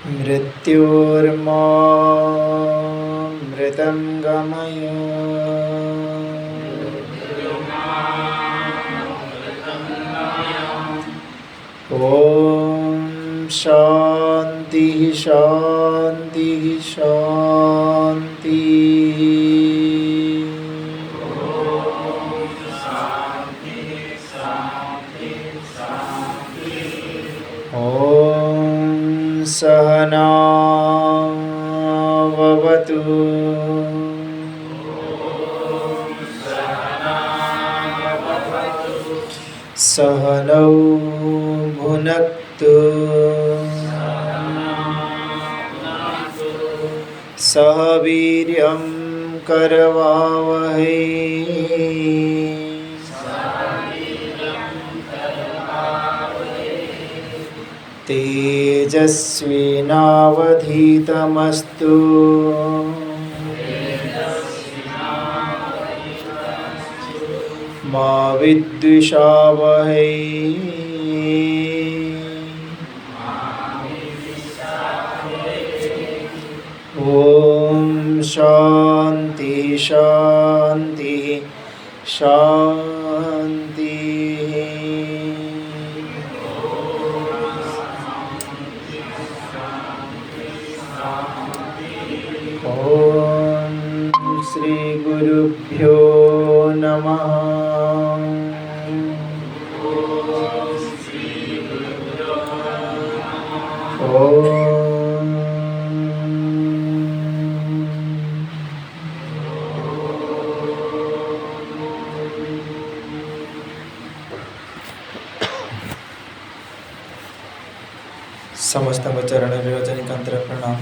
मृत्योर्मृतं गमय ॐ शान्ति शान्ति शान्ति। ॐ सहना भवतु सहनौ भुनक्तु सह वीर्यं करवावहै तेजस्विनावधीतमस्तु मा विद्विषावहै। ॐ शान्ति शान्ति शान्ति। ॐ श्री गुरुभ्यो नमः। समस्त चरण रजनीकांत प्रणाम।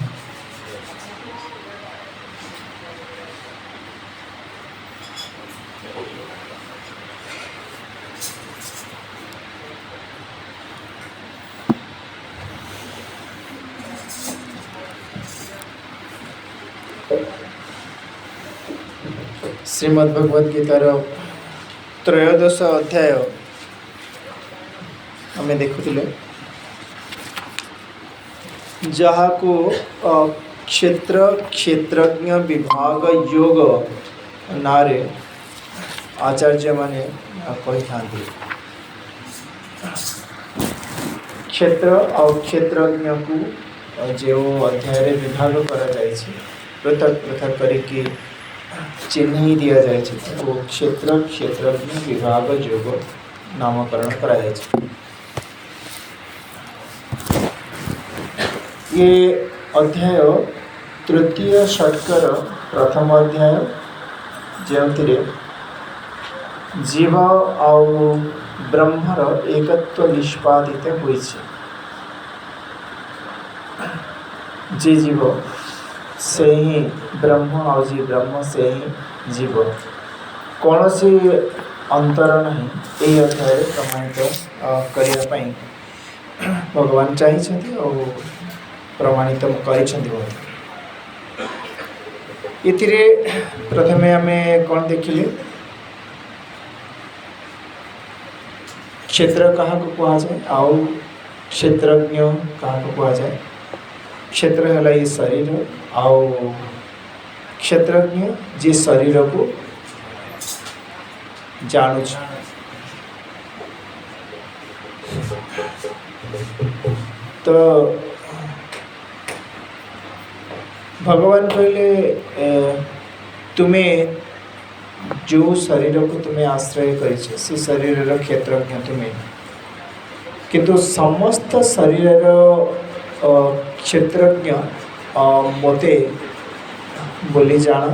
श्रीमद्भगवद गीतार त्रयोदश अध्याय आम देखुले, जहाँ को क्षेत्र क्षेत्रज्ञ विभाग योग नारे आचार्य माने कही था। क्षेत्र और क्षेत्रज्ञ को जो अध्याय विभाग करा जायछि, पृथक पृथक करके चिन्ह दिया जाए, वो क्षेत्र क्षेत्रज्ञ विभाग योग नामकरण करा जायछि। ये अध्याय तृतीय षट्कर प्रथम अध्याय, जो जीव आउ ब्रह्मर एकत्व निष्पादित होइछे। जे जीव से ही ब्रह्म और जी ब्रह्म से ही जीव, कौन सी अंतर नहीं ये अध्याय प्रमाणित करने भगवान चाहिए और प्रमाणित कर। प्रथमे आम कौन देखिले, क्षेत्र क्या कह जाए आउ क्षेत्रज्ञ क्या कह जाए। क्षेत्र है ये शरीर, आउ क्षेत्रज्ञ जे शरीर को जानू। तो भगवान कहले तुम्हें जो शरीर को तुम्हें आश्रय कर शरीर क्षेत्रज्ञ तुम्हें, किंतु समस्त शरीर क्षेत्रज्ञ मते बोली जान।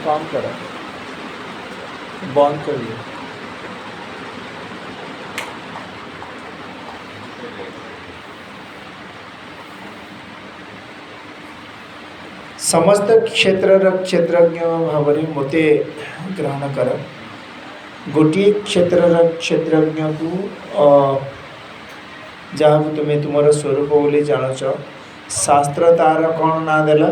काम कर बंद कर दिया। समस्त क्षेत्र क्षेत्रज्ञ भाव मते ग्रहण कर। गोटे क्षेत्र क्षेत्रज्ञ को जहाँ तुम्हें तुमर स्वरूप बोली जानुच, शास्त्र तार कौन ना देला,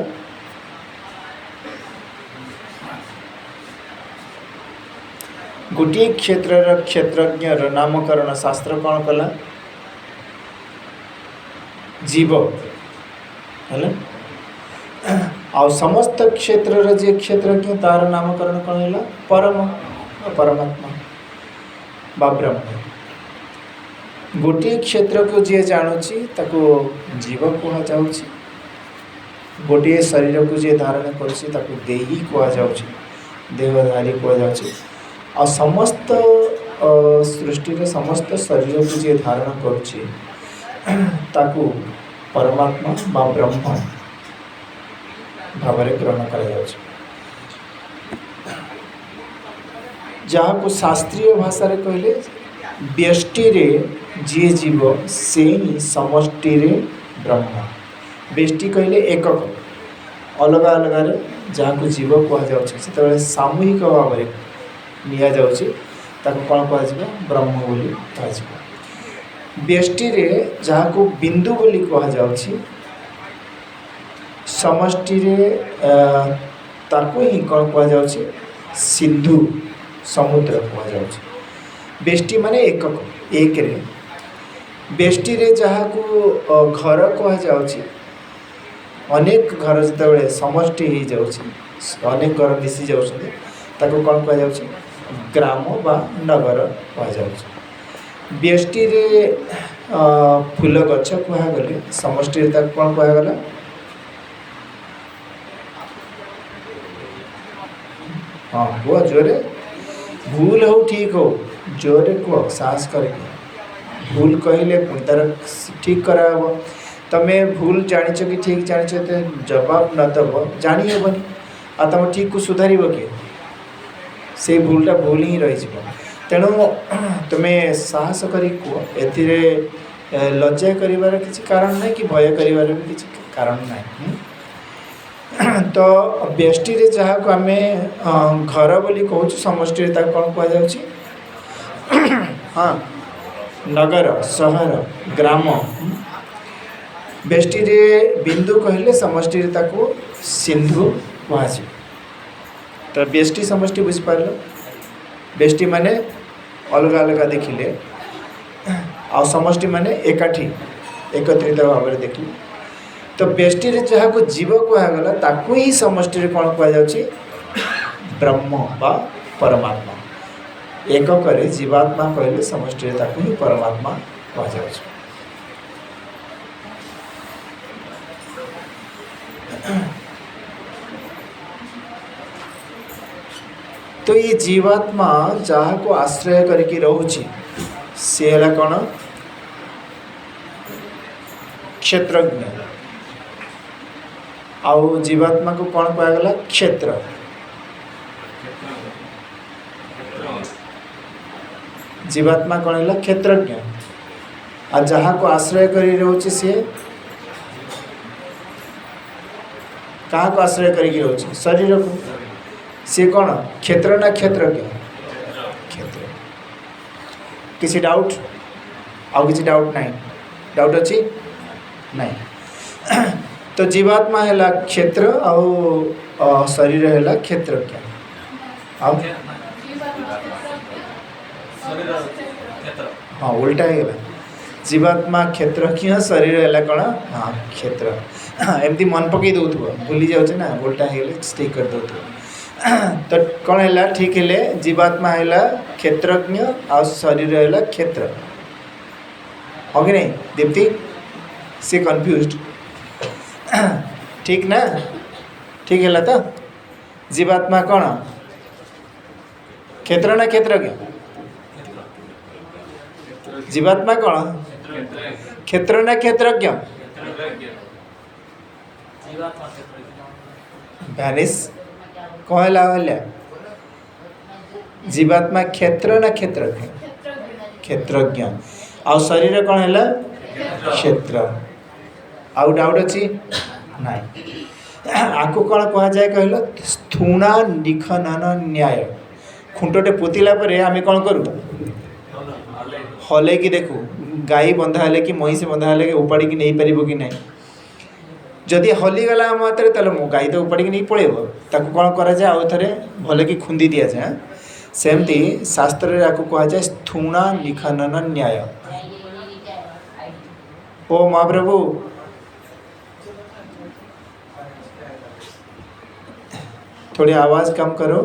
गोटे क्षेत्र क्षेत्रज्ञर नामकरण शास्त्र कौन कला जीव है आ समस्त क्षेत्र जे क्षेत्रज्ञ तार नामकरण कौन है परम परमात्मा बा ब्रह्म गोटे क्षेत्र को जी जानुची ताको जीव कह जा गोटे शरीर को जी धारण करुँची ताको देही कह जा देहधारी कह जा आ समस्त सृष्टि समस्त शरीर को जी धारण करुँची ताको परमात्मा बा ब्रह्म भाव ग्रहण कर जहाँ को शास्त्रीय भाषा रे कहले व्यष्टि रे जी जीव से ही समष्टि रे ब्रह्म व्यष्टि कहले एकक अलग अलग जहाँ को जीव कह सामूहिक भाव में निया ताको कौन कह ब्रह्म बोली कह व्यष्टि रे जहाँ को बिंदु बोली कह समष्टि रे ताको ही कौन कह सिंधु समुद्र कह व्यष्टि माने एकक एक रे व्यष्टि रे जहाँ को घर कह अनेक घर जिते समष्टि हो जाऊँ अनेक घर मिसी जाऊँ ताको कौन कह ग्राम बा नगर कह व्यष्टि रे फूल गछ कहगले समष्टि रे ताको कौन कहगला हाँ हुआ जोरे भूल हो ठीक हो जोरे कह साहस करके भूल कहले पुणी तार ठीक कराब तमें भूल जाच कि ठीक जाच तो जवाब न दब जानी हेबनी आ तुम ठीक को सुधार किए से भूलटा भूल ही रही तेणु तुम्हें साहस कर कह लज्जा कर किसी कारण ना कि भय कर किसी कारण ना तो व्यष्टि रे जहाँ को आम घर बोली कहूँ समष्टि कौन कह हाँ नगर सहर ग्राम व्यष्टि रे बिंदु कहले समष्टि ताको सिंधु कह तो व्यष्टि समष्टि बुझिपार व्यष्टि माने अलग अलग देखिले आ समष्टि माने एकाठी एकत्रित भाव में देखिले तो व्यष्टि रे जहाँ को जीव कहगला ताको ही समष्टि रे कौन कह ब्रह्म बा परमात्मा एकक रे जीवात्मा कहले समष्टि रे ताको ही परमात्मा कह तो ये जीवात्मा जहाँ को आश्रय करके रोची सी है कौन क्षेत्रज्ञ आउ जीवात्मा को कौन कहगला क्षेत्र जीवात्मा कौन है क्षेत्रज्ञ आ जहाँ को आश्रय करी रोची सी क्या को आश्रय करी रोची शरीर को सी कौन क्षेत्र ना क्षेत्रज्ञ क्षेत्र किसी डाउट आउ किसी डाउट नहीं डाउट अच्छी नहीं तो जीवात्मा है क्षेत्र आउ शरीर है क्षेत्रज्ञ आउ हाँ उल्टा है जीवात्मा क्षेत्रज्ञ शरीर है कौन हाँ क्षेत्र एमती मन पकई दौ भूली जाऊे ना उल्टा है ठीक कर दौ तो कौन है ठीक है जीवात्मा है क्षेत्रज्ञ आ शरीर है क्षेत्र हो कि नहीं दीप्ति से कन्फ्यूज ठीक ना ठीक है तो जीवात्मा कौन क्षेत्र ना क्षेत्रज्ञ जीवात्मा कौन क्षेत्र ना क्षेत्रज्ञ भैनिस कौन है जीवात्मा क्षेत्र ना क्षेत्रज्ञ क्षेत्रज्ञ आ शरीर कौन है क्षेत्र आउ डाउट अच्छी नाई आपको कौन कह जाए कहल स्थूणा निखनन न्याय खुंटटे पोतिला आम कौन करूँ हल कि देखू गाई बंधा है कि महिष बंधा है उपाड़ी नहीं पार कि ना जदि हलीगला आम हाथ में गाई तो उपाड़ी नहीं पड़ेब ताको कौन कराए आउ थे भले कि खुंदी दि जाए सेमती शास्त्र रे आपको कहा जाए स्थूणा निखनन न्याय। ओ महाप्रभु थोड़ी आवाज कम करो।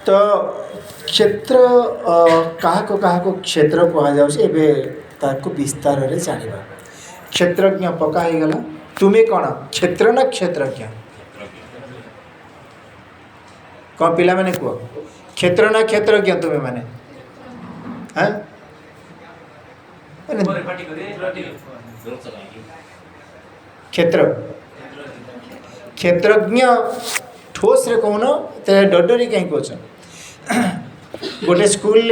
तो क्षेत्र कहा को क्षेत्र कह जाको विस्तार रे जानिबा। क्षेत्रज्ञ पक्का हो गला। तुम्हें कौन क्षेत्र ना क्षेत्रज्ञ कौन पिला मैंने कह क्षेत्र ना क्षेत्रज्ञ तुम्हें माने हाँ क्षेत्र क्षेत्रज्ञ ठोस रे कहून ते डडरी कहीं कह गोटे स्कूल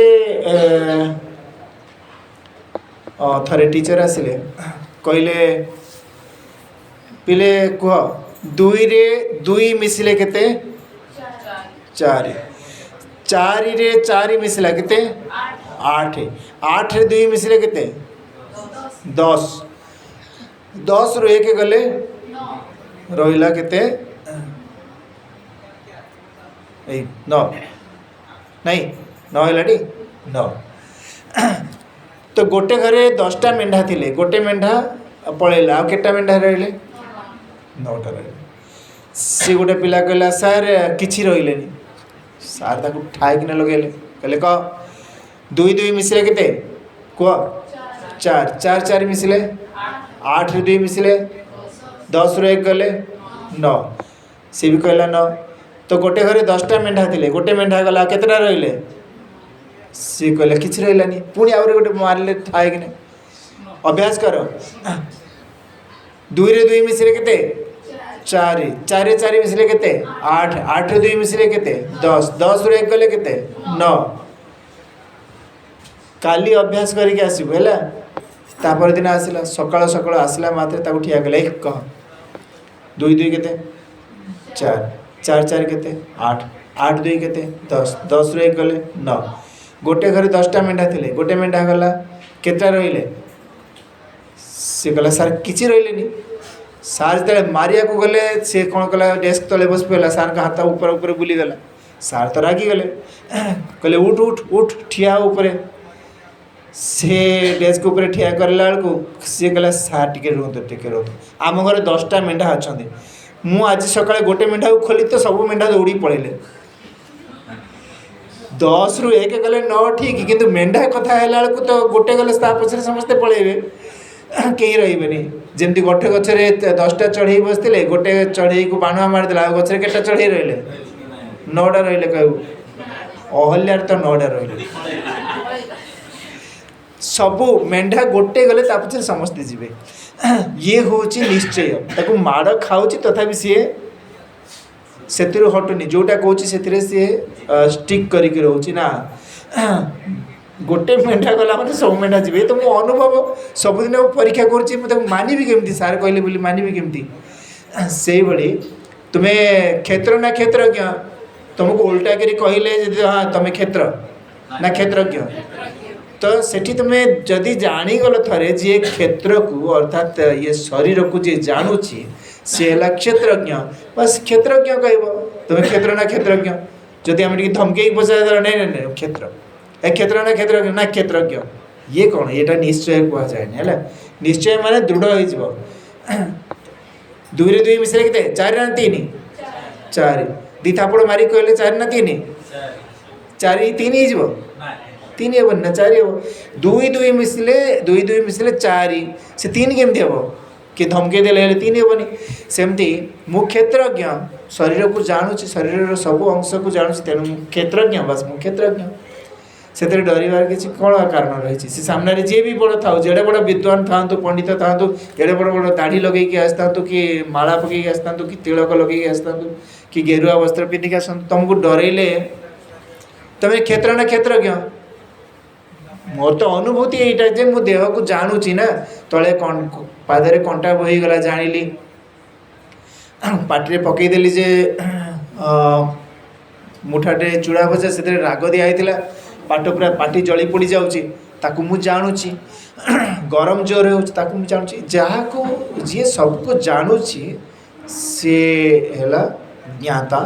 थरे टीचर आसिले कहले पिले कह दुई रे दुई मिसिले केते चारि चारि रे चारि मिसिला केते आठ आठ रे दुई मिसिले केते 10 10 रु एक गले रहिला केते 9 नहीं 9 है 9 तो गोटे घरे 10टा मेंढा थिले गोटे मेंढा पळेला आ केटा मेंढा रहिले 9टा रहिले सी गोटे पिला कहला सर किछि रहिलेनी सार ताकू ठाई किने लगेले कहले क दुई दुई मिसिले केते को 4 4 4 मिसिले 8 रे 2 मिसिले 10 रो 1 गले 9 सी भी कहला 9 तो गोटे घरे 10टा मेंढा थिले गोटे मेंढा गला केतरा रहिले सी कहले किछि रहिलानी पुणी आउरे गोटे मारले ठाई किने अभ्यास करो 2 रे 2 मिसिले केते 4 4 रे 4 मिसिले केते 8 8 रे 2 मिसिले केते 10 10 रे 1 गले केते 9 काली अभ्यास करके आसीबो हैला तापर दिन आसिला सकाळ सकाळ आसिला मात्रे ताकू ठिया गेले एक कह 2 2 केते 4 4 4 केते 8 8 2 केते 10 10 रे 1 गले 9 गोटे घरे 10टा मेंढा थिले गोटे मेंढा गला केतरा रहिले से कहला सर किछि रहिलेनी सार जते मारिया को गले से कोन कला डेस्क तले बस पेला सार का हाथ ऊपर ऊपर बुली गला सार तो रागी गले कहले उठ उठ उठ ठिया ऊपर से डेस्क ऊपर ठिया करला को से कहला सार टिके रोत आम घरे 10टा मेंढा अछंदी मु आज सकाळे गोटे मेंढा को खोली तो सब मेंढा दौड़ी पळेले 10 रु 1 गले 9 ठीक किंतु मेंढा कथा है तो गोटे गले पछरे समस्ते पलैबे कहीं रही जमती गोटे गचरे 10टा चढ़ई बसते गोटे चढ़ई को बाणुआ मारिदेला गचरे केटा चढ़ई रहिले 9टा रहिले कहू अहल्यार तो 9टा रहिले सबू मेंढा गोटे गले पछरे समस्ते जीवे ये हूँ निश्चय ताकू माड़ खाऊँ तथापि सी से हटुनी जोटा कहूँ से सी स्टिक करके रोचे ना गोटे मेंढा गला मैंने सब मेंढा जी तो मो अनुभव सबुदिन परीक्षा कर मानवी केमती सार कहले बोली मानवी केमती से भाई तुम्हें क्षेत्र ना क्षेत्रज्ञ तुमको उल्टा करी कहले हाँ तुम्हें क्षेत्र ना क्षेत्रज्ञ तो सेठी तुम्हें जदि जानीगल थरे जे क्षेत्र को अर्थात ये शरीर को जे जानूची सी है क्षेत्रज्ञ बस क्षेत्रज्ञ कह तुम्हें क्षेत्र ना क्षेत्रज्ञ जदि आम धमके पचार नहीं नहीं क्षेत्र ए क्षेत्र ना क्षेत्रज्ञ ना क्षेत्रज्ञ ये कौन ये निश्चय कह जाए निश्चय माने दृढ़ हो 2 रे 2 मिसले के 4 ना 3 4 दी थापड़ मारी कहले 4 ना 3 4 3 हो 3 हे ना 4 हे 2 2 मिसले 4 से 3 केमती हम कि धमके देले 3 हेनी सेमती मु क्षेत्रज्ञ शरीर को जानूँ शरीर सब अंश को जानूँ तेणु क्षेत्रज्ञ बस मु क्षेत्रज्ञ से डरबार किसी कौन कारण रही सामने जी भी बड़ था जेड़े बड़ विद्वान था पंडित था एड़े बड़ बड़ दाढ़ी लगे आसता कि माला पकईक आसता कि तिलक लगे आसता कि गेरुआ वस्त्र पिंधिक आस तुमको डरइले तुम क्षेत्र ना क्षेत्रज्ञ मोर तो अनुभूति यहीटा जे मो देह को जानूची ना तले पादरे कंटा बोहीगला जानिली पाटे पकईदेली जे मुठाटे चूड़ा भजा से राग दिखाई पाट पूरा पाटी जली पड़ जाऊँगी ताकू मु जानुची गरम जोर हो जानुची जहाँ को जी सबको जानुची सी है ज्ञाता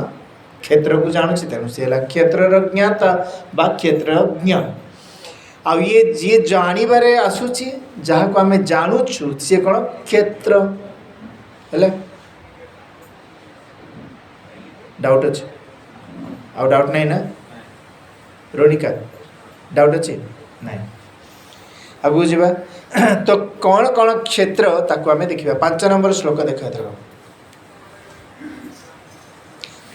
क्षेत्र को जानुची तेणु सी है क्षेत्र ज्ञाता बा क्षेत्रज्ञ आ ये जी जानवे आसूची जहाँ को आम जानुचु सी कौन क्षेत्र है डाउट अच्छे आउ डाउट नहीं ना रोनिका डाउट अच्छे नहीं आगू जावा तो कौन कौन क्षेत्र ताकू आम देखा 5 नंबर श्लोक देखा था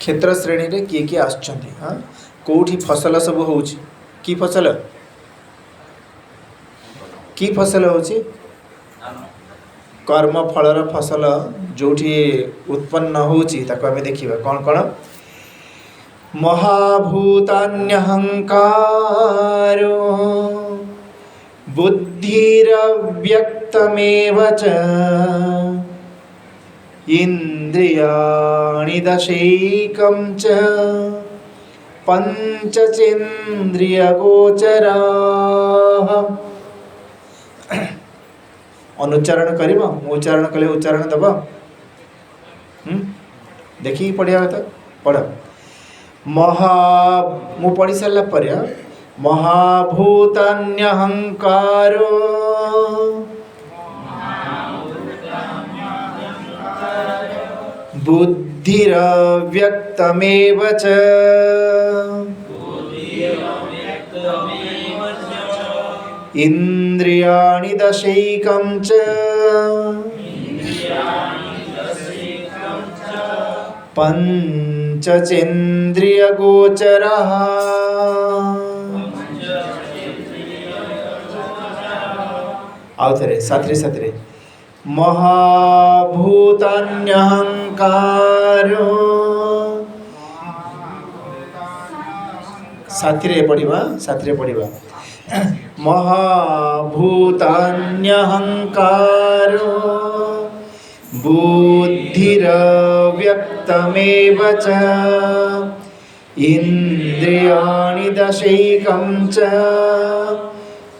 क्षेत्र श्रेणी रे किए किए आसुच्चंती हाँ कोठी फसल सब होउची की फसल होची कर्म फलर फसल जोठी उत्पन्न होची ताकू आम देखिबा कौन कौन महाभूतान्यहंकारो बुद्धिरव्यक्तमेव च इंद्रियाणि दशैकं च पंचचेन्द्रियगोचराः अनुच्चारण करिबा उच्चारण कले उच्चारण दबा देखी पढ़िया तो पढ़ मु पढ़ी सारा पर महाभूतान्यहंकारो बुद्धिरव्यक्तमेव च इंद्रियाणि दशैकं च पंचचेन्द्रियगोचरः आउ थे साथरे साथरे महाभूतान्यहंकारो साथरे पढ़िबा महाभूतान्यहंकारो बुद्धिरव्यक्तमेव च इंद्रियाणि दशैकं च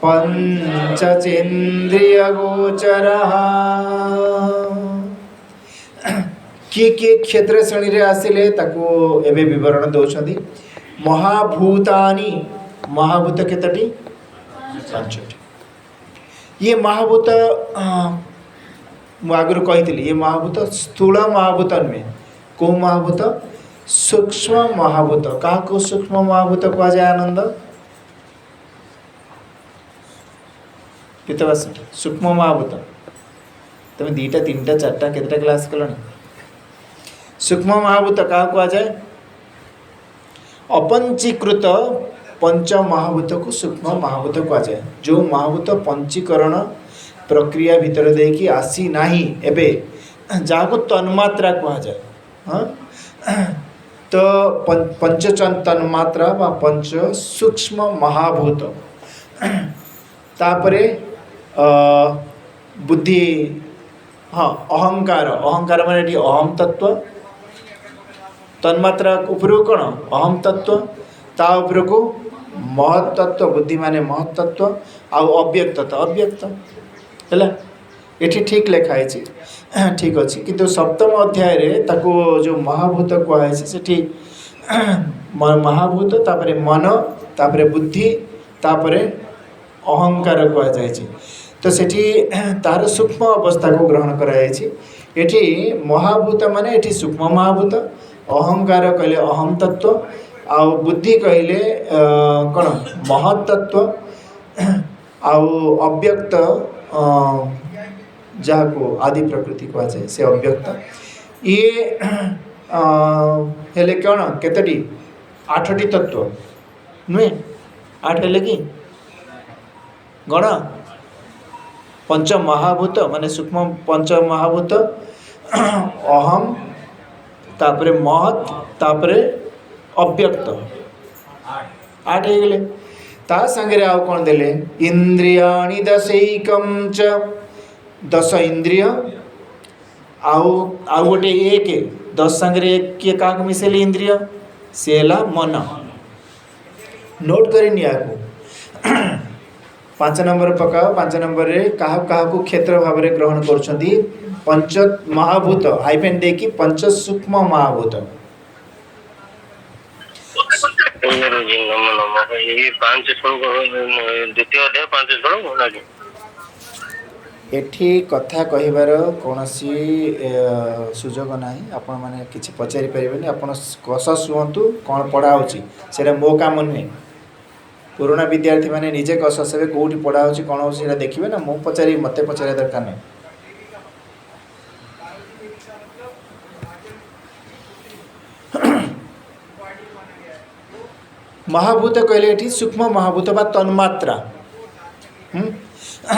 पंचचेन्द्रियगोचरः किए क्षेत्र श्रेणी रे आसिले ताको एबे विवरण दौरान महाभूतानि महाभूत केतटी 5टी ये महाभूत आगुरी कही ये महाभूत स्थूल महाभूत नुहे कौ महाभूत सूक्ष्म महाभूत क्या सूक्ष्म महाभूत कह जाए आनंद पितवास सूक्ष्म महाभूत तुम 2टा 3टा 4टा केतटा क्लास कल सूक्ष्म महाभूत क्या कह जाए अपंचीकृत पंच महाभूत को सूक्ष्म महाभूत कह जाए जो महाभूत पंचीकरण प्रक्रिया भितर देकी आसी नाही एबे जहाँ को तन्मात्रा कह जाए हाँ तो पंच तन्मात्रा बा पंच सूक्ष्म महाभूत तापरे बुद्धि हाँ अहंकार अहंकार माने अहम तत्व तन्मात्रा उपरको कौन अहम तत्व ता उपरको महत्त्व बुद्धि माने महत्त्व आउ अव्यक्त अव्यक्त है ये ठीक लिखाई ठीक अच्छे किंतु सप्तम अध्याय रे ताको जो महाभूत कहुए से महाभूत तापरे मन तापरे बुद्धि तापरे अहंकार कहुए तो सेठी तार सूक्ष्म अवस्था को ग्रहण कराई महाभूत माने एठी सूक्ष्म महाभूत अहंकार कहले अहम तत्व आउ बुद्धि कहले कौन महत्त्व आउ अव्यक्त जहाँ को आदि प्रकृति कह जाए से अव्यक्त ये हेले कौन केतटी 8टी तत्व नुहे 8 हेले कि गण पंच महाभूत माने सूक्ष्म पंच महाभूत अहम तापरे महत तापरे अव्यक्त 8 हो गले ता संगे आउ कौन देले इंद्रियाणि दशैकं च दस इंद्रिय आउ आउ गोटे एक दस सांगे एक किए क्या मिसेले इंद्रिय सी है मन नोट करनी आपको 5 नंबर पकाओ 5 नंबर रे क्या क्षेत्र भाव में ग्रहण कर पंच महाभूत हाइफेन दे कि पंच सूक्ष्म महाभूत एठी कथा कहबार कौन सुजोग ना आपण मैंने किसी पचारि पारे आप कस शुहतु कौन पढ़ा से मो काम नुहे पुराना विद्यार्थी मैंने निजे कस से कौटी पढ़ा कौन हो देखिए ना मु पचारि मत पचार दरकार नहीं महाभूत कहले ये सूक्ष्म महाभूत बा तन्मात्रा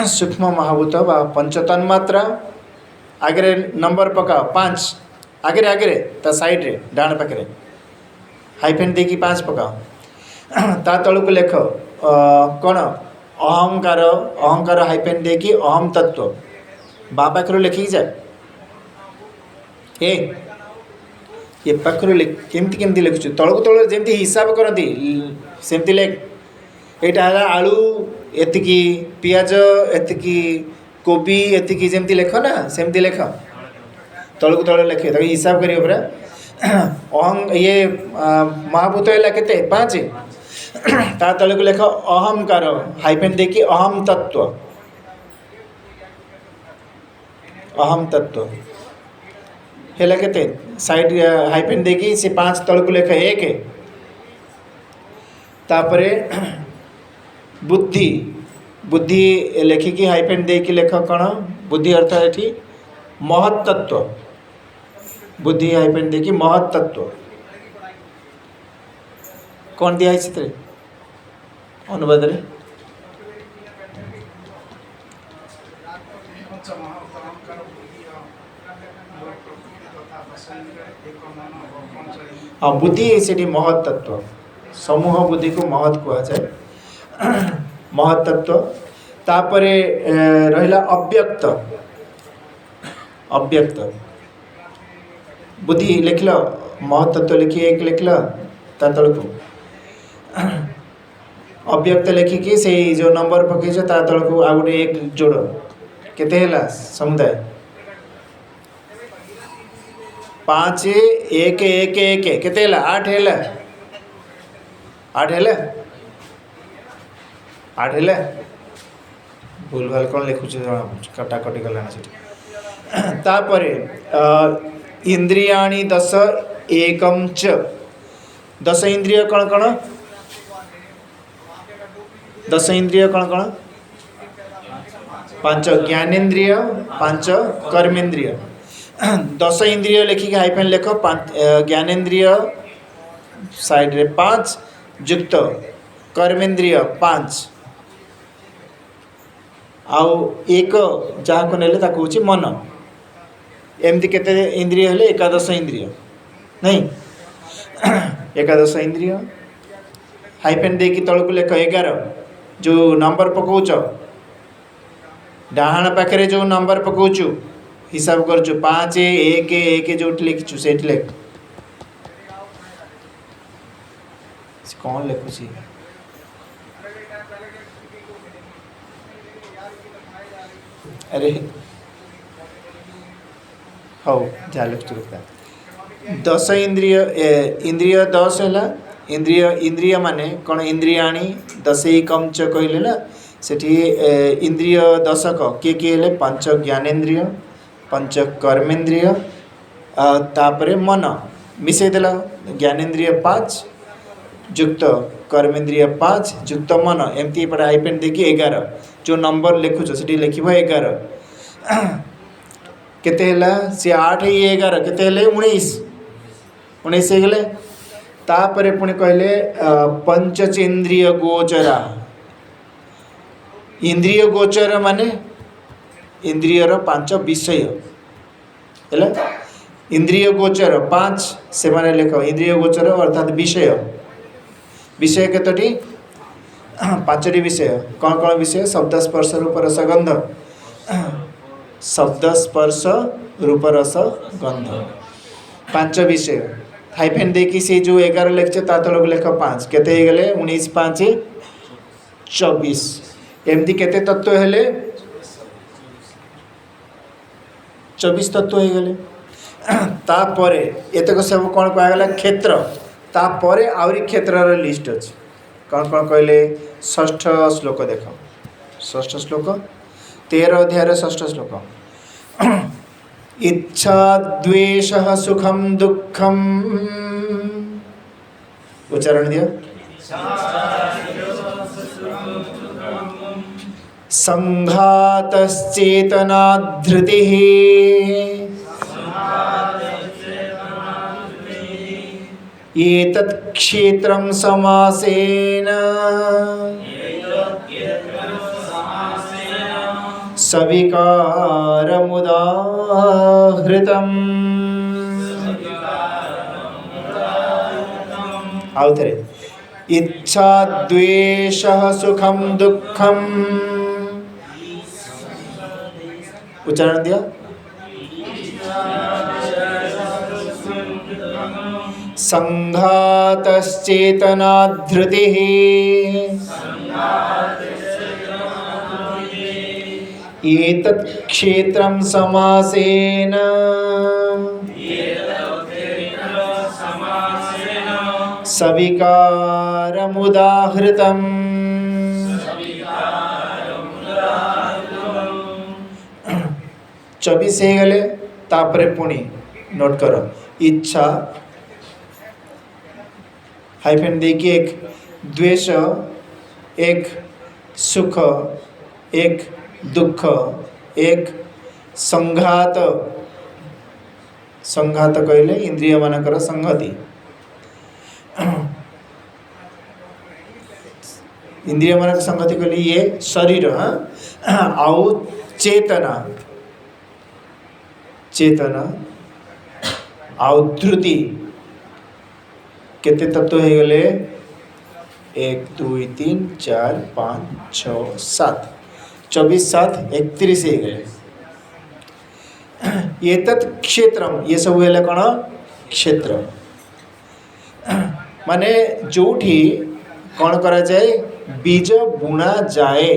सूक्ष्म महाभूत बा पंच तन्मात्रा आगे नंबर पकाओ 5 आगे आगे ता साइड रे डाण पाखे हाइफेन देखी 5 पकाओ ता तलू को लेख कौन अहंकार अहंकार हाइफेन देखी अहम तत्व बा पाखर लिखिक जाए ये पाखर केमती केमती लिखुच तलक तल जमी हिसाब करती सेमती लेख यहाँ है आलू एतिकी पियाज एतिकी कोबी एतिकी जमी लेख ना सेमती लेख तलक तल लेखे तक हिसाब कर ये महाभूत है के 5 ता तले को लेख अहंकार हाइफेन देखी अहम तत्व है के साइड हाइफेन देखी से 5 तल को लेख 1 तापरे बुद्धि बुद्धि लेखिकी हाइफेन देखी लेख कौन बुद्धि अर्थ ये महत्त्व बुद्धि हाइफेन देखी महत्त्व कौन दिखाई अनुवाद रे हाँ बुद्धि से महत्त्व समूह बुद्धि को महत् कह जाए महत्त्व तापर रहा अव्यक्त अव्यक्त बुद्धि लिखल महत्त्व लिखी 1 लिखल ता तलक अव्यक्त लिखिकी से जो नंबर पकईच ता तलक आ गए 1 जोड़ केते समुदाय 5 1 1 1 केते 8 है 8 है 8 है भूल भाल कौन लिखुच कटाकटी गलाना तापर इंद्रियाणि 10 एकम च 10 इंद्रिय कौन कौन 10 इंद्रिय कौन कौन 5 ज्ञानेन्द्रिय 5 कर्मेन्द्रिय 10 इंद्रिय लिखिक हाइफेन लेख ज्ञानेन्द्रिय साइड रे 5 युक्त कर्मेन्द्रिय 5 आउ 1 जहाँ को नेले ताको होची मन एमती केते इंद्रिय हेले 11 इंद्रिय नहीं 11 इंद्रिय हाइफेन देकी तलक लेख 11 जो नंबर पकाउच डाहाण पाखे जो नंबर पकाउचु हिसाब कर 5 1 1 जो लिखु से लेख कौन लिखुची अरे हाँ जा लिखु 10 इंद्रिय इंद्रिय 10 है इंद्रिय इंद्रिय माने कौन इंद्रियाणी 10 एकम च कहले ना सेठी इंद्रिय 10 किए किए हेले 5 ज्ञानेन्द्रिय 5 कर्मेन्द्रिय तापरे मन मिसई देला ज्ञानेन्द्रिय 5 युक्त कर्मेन्द्रिय 5 युक्त मन एमती पड़ा हाइफेन देखी 11 जो नंबर लिखुच से लिख 11 केते हैला से 8 ये 11 केते हेले 19 गले तापरे पुणी कहले पंचचेन्द्रिय गोचरा इंद्रिय गोचर माने इंद्रियर 5 विषय है इंद्रिय गोचर 5 से माने लेख इंद्रिय गोचर अर्थात विषय विषय केतोटी 5टी विषय कौन कौन विषय शब्द स्पर्श रूप रसगंध शब्द स्पर्श रूप रस गंध पांच विषय हाइफेन देखी से जो 11 लिखचे ता तलक लेख 5 केते हे गले 19 5 24 एमती केते तत्व हेले 24 तत्व हे गले तापरे एतक सब कौन कहला क्षेत्र तापरे आउरी क्षेत्रर लिस्ट अछि कौन कौन कहले षष्ठ श्लोक देख षष्ठ श्लोक 13 अध्याय षष्ठ श्लोक इच्छा द्वेषः सुखम दुःखम उच्चारण दिया संघातश्चेतना धृतिः एतत् क्षेत्रं समासेन सविकारमुदाहृतम् आउथरे इच्छा द्वेषः सुखम दुःखम उच्चारण दिया संघातश्चेतना धृतिः एतत् क्षेत्रं समासेन सविकारमुदाहृतम् चौबीस हे गले तापरे पुणी नोट करो इच्छा हाइफेन देखिए एक द्वेष एक सुख एक दुख एक संघात संघात कहले इंद्रिय मानकर संगति इंद्रिय मानक संगति कहले ये शरीर आउ चेतना चेतना आउ धृति केते तत्व हे गले 1 2 3 4 5 6 7 24 7 31 हे गले ये तत् क्षेत्रम ये सब हेले कौन क्षेत्र माने जोठी कौन करा जाए बीज बुणा जाए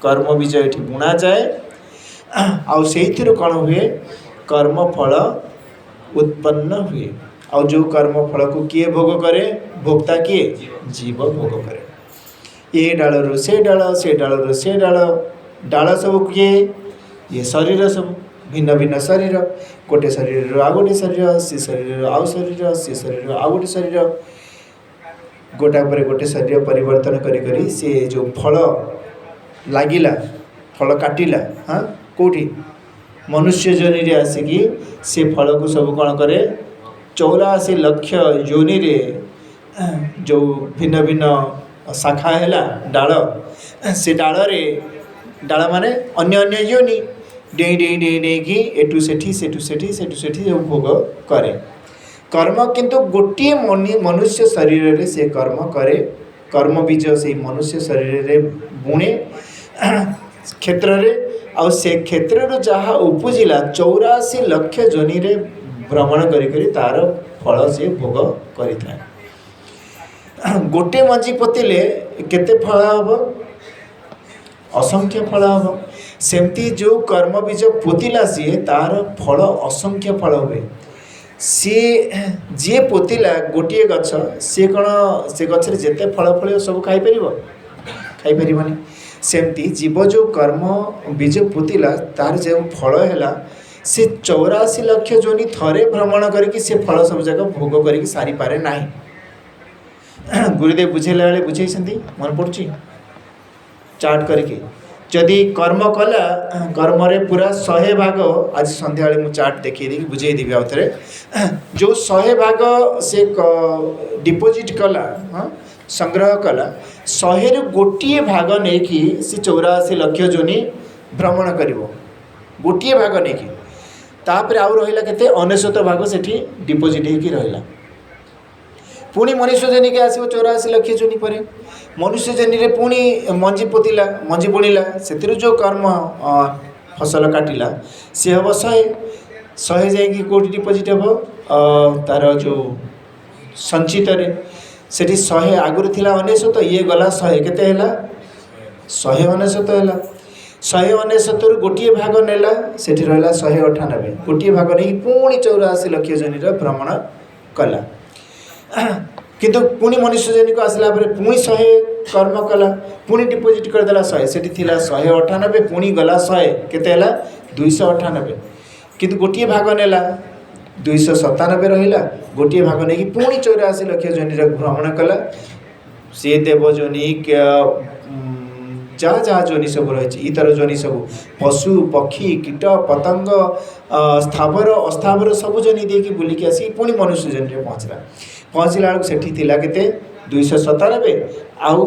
कर्म बीज ये बुणा जाए आउ से कौन हुए कर्म फल उत्पन्न हुए और जो कर्म फल को किए भोग करे भोक्ता किए जीव भोग करे ये डाल रु से डाल से डाल सब किए ये शरीर सब भिन्न भिन्न शरीर गोटे शरीर आ गोटे शरीर से शरीर आउ शरीर से शरीर आ गोटे शरीर गोटा पर गोटे शरीर परिवर्तन करी से जो फल लागिला फल काटिला हाँ कौटी मनुष्य जोनि रे आसिकी से फल को सब कौन करे 84 लाख योनि रे जो भिन्न भिन्न शाखा है डाल से डाल रे डाल माने अन्य अन्य योनि डेई डेई डेई डेई की एटू सेठी सेठू सेठी सेठू सेठी भोग करे कर्म किंतु गोटे मनुष्य शरीर रे से कर्म करे कर्म बीज से मनुष्य शरीर रे बुणे क्षेत्र रे आ से क्षेत्र जहाँ उपजिला 84 लाख जोनि रे भ्रमण करी तार फल से भोग करिथा गोटे मंजी पोतिले केते फल हम असंख्य फल हम सेमती जो कर्म बीज पोतिला सी तार फल असंख्य फल हुए सी जी पोतिला गोटे गछ सी कौन से गछ जेते फल फल सब खाई पारिबनी सेमती जीव जो कर्म बीज पोतिला तार जो फल है से 84 लाख जोनि थरे भ्रमण करके से फल सब जगह भोग करके सारी पारे ना गुरुदेव बुझेला बेले बुझे मन पड़ी चार्ट करके जदि कर्म कला कर्म रे पूरा 100 भाग आज संध्या मुझे चार्ट देखिए देखिए बुझेदेवी आउ थे जो 100 भाग से डिपोजिट कला हाँ संग्रह कला 100 रु गोटे भाग नहीं कि से 84 लाख जोनि भ्रमण कर गोटे भाग नहीं कि तापर आउ रहा के 99 भाग से डिपोजिट होकर रहा पुणी मनुष्य जोनि के आसो 84 लाख जोनि पर मनुष्य जोनि रे पुणी मंजी पोतिला मंजी बुणिला से जो कर्म फसल काटिला सी हम 100 जाकि कौटी डिपोजिट हम तार जो संचित से 100 आगुरी थिला 99 ये गला 100 केते हैला 199 हैला 199 गोटे भाग नेला से रहा 198 गोटे भाग नहीं पुणी 84 लाख जनीर भ्रमण कला किंतु पुणी मनुष्य जनी को आसला पुणी 100 कर्म कला पुणी डिपोजिट करदेला 100 से 198 पुणी गला 100 केते 298 किंतु गोटे भाग नेला 297 रहा गोटे भाग नहीं पुणी 84 लाख जनी भ्रमण कला सी देव जोनि जहाँ जहाँ जोनि सब रही इतर जोनि सब पशु पक्षी कीट पतंग स्थावर अस्थावर सब जोनि देकी बुलिकी आसी पुणी मनुष्य जोनि पहुँचला बेलू से के 297 आउ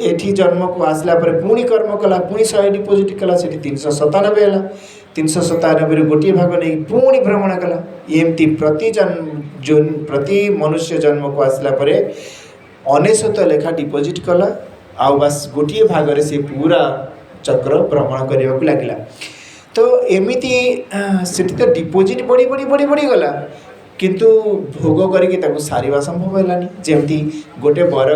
एठी जन्म को आसला पुणी कर्म कला पुणी 100 डिपोजिट कला से 397 है 397 गोटे भाग नहीं पुणी भ्रमण कला एमती प्रति मनुष्य जन्म को आसला 99 लेखा डिपोजिट कला आउ बस गोटे भाग से पूरा चक्र भ्रमण करने को लगिला तो एमती से तो डिपोजिट बढ़ी बढ़ी बढ़ी बढ़ी गला किंतु भोग करके सारिबा संभव है जमती गोटे बर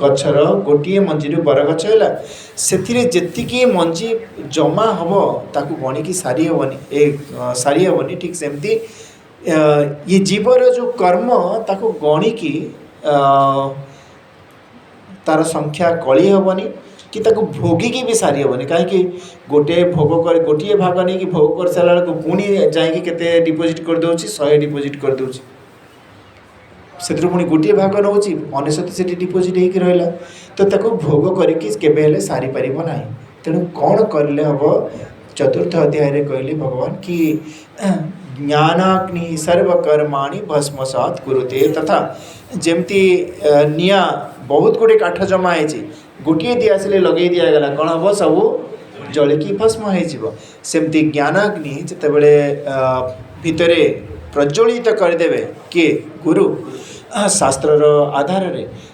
गचर गोटे मंजी बर गच है से मंजी जमा हम ताकू गणिकी सारी हेनी ठीक सेमती ये जीवर जो कर्म ताकू गणिकी तार संख्या कली हेनी कि ताकू भोगिकी भी सारी हेनी कहीं गोटे भोग कर गोटे भाग नहीं कि भोग कर सारा बेलू पुणी जाकि केते डिपोजिट कर दउछि 100 डिपोजिट कर दउछि से पुणी गोटे भाग नौ 99 से डिपोजिट होकर रहा तो ताकू भोग करके सारी पार ना तेणु कौन करें हम चतुर्थ अध्याय कहले भगवान कि ज्ञानाग्नि सर्वकर्माणि भस्मसात् कुरुते तथा जमती निया बहुत गुड़े काठ जमा है गोटे दिआसिले लगे दिगला कौन हम सब जलिकी भस्म होमती ज्ञानाग्नि जितेबले भितर प्रज्वलित करदेवे किए गुरु शास्त्रर आधार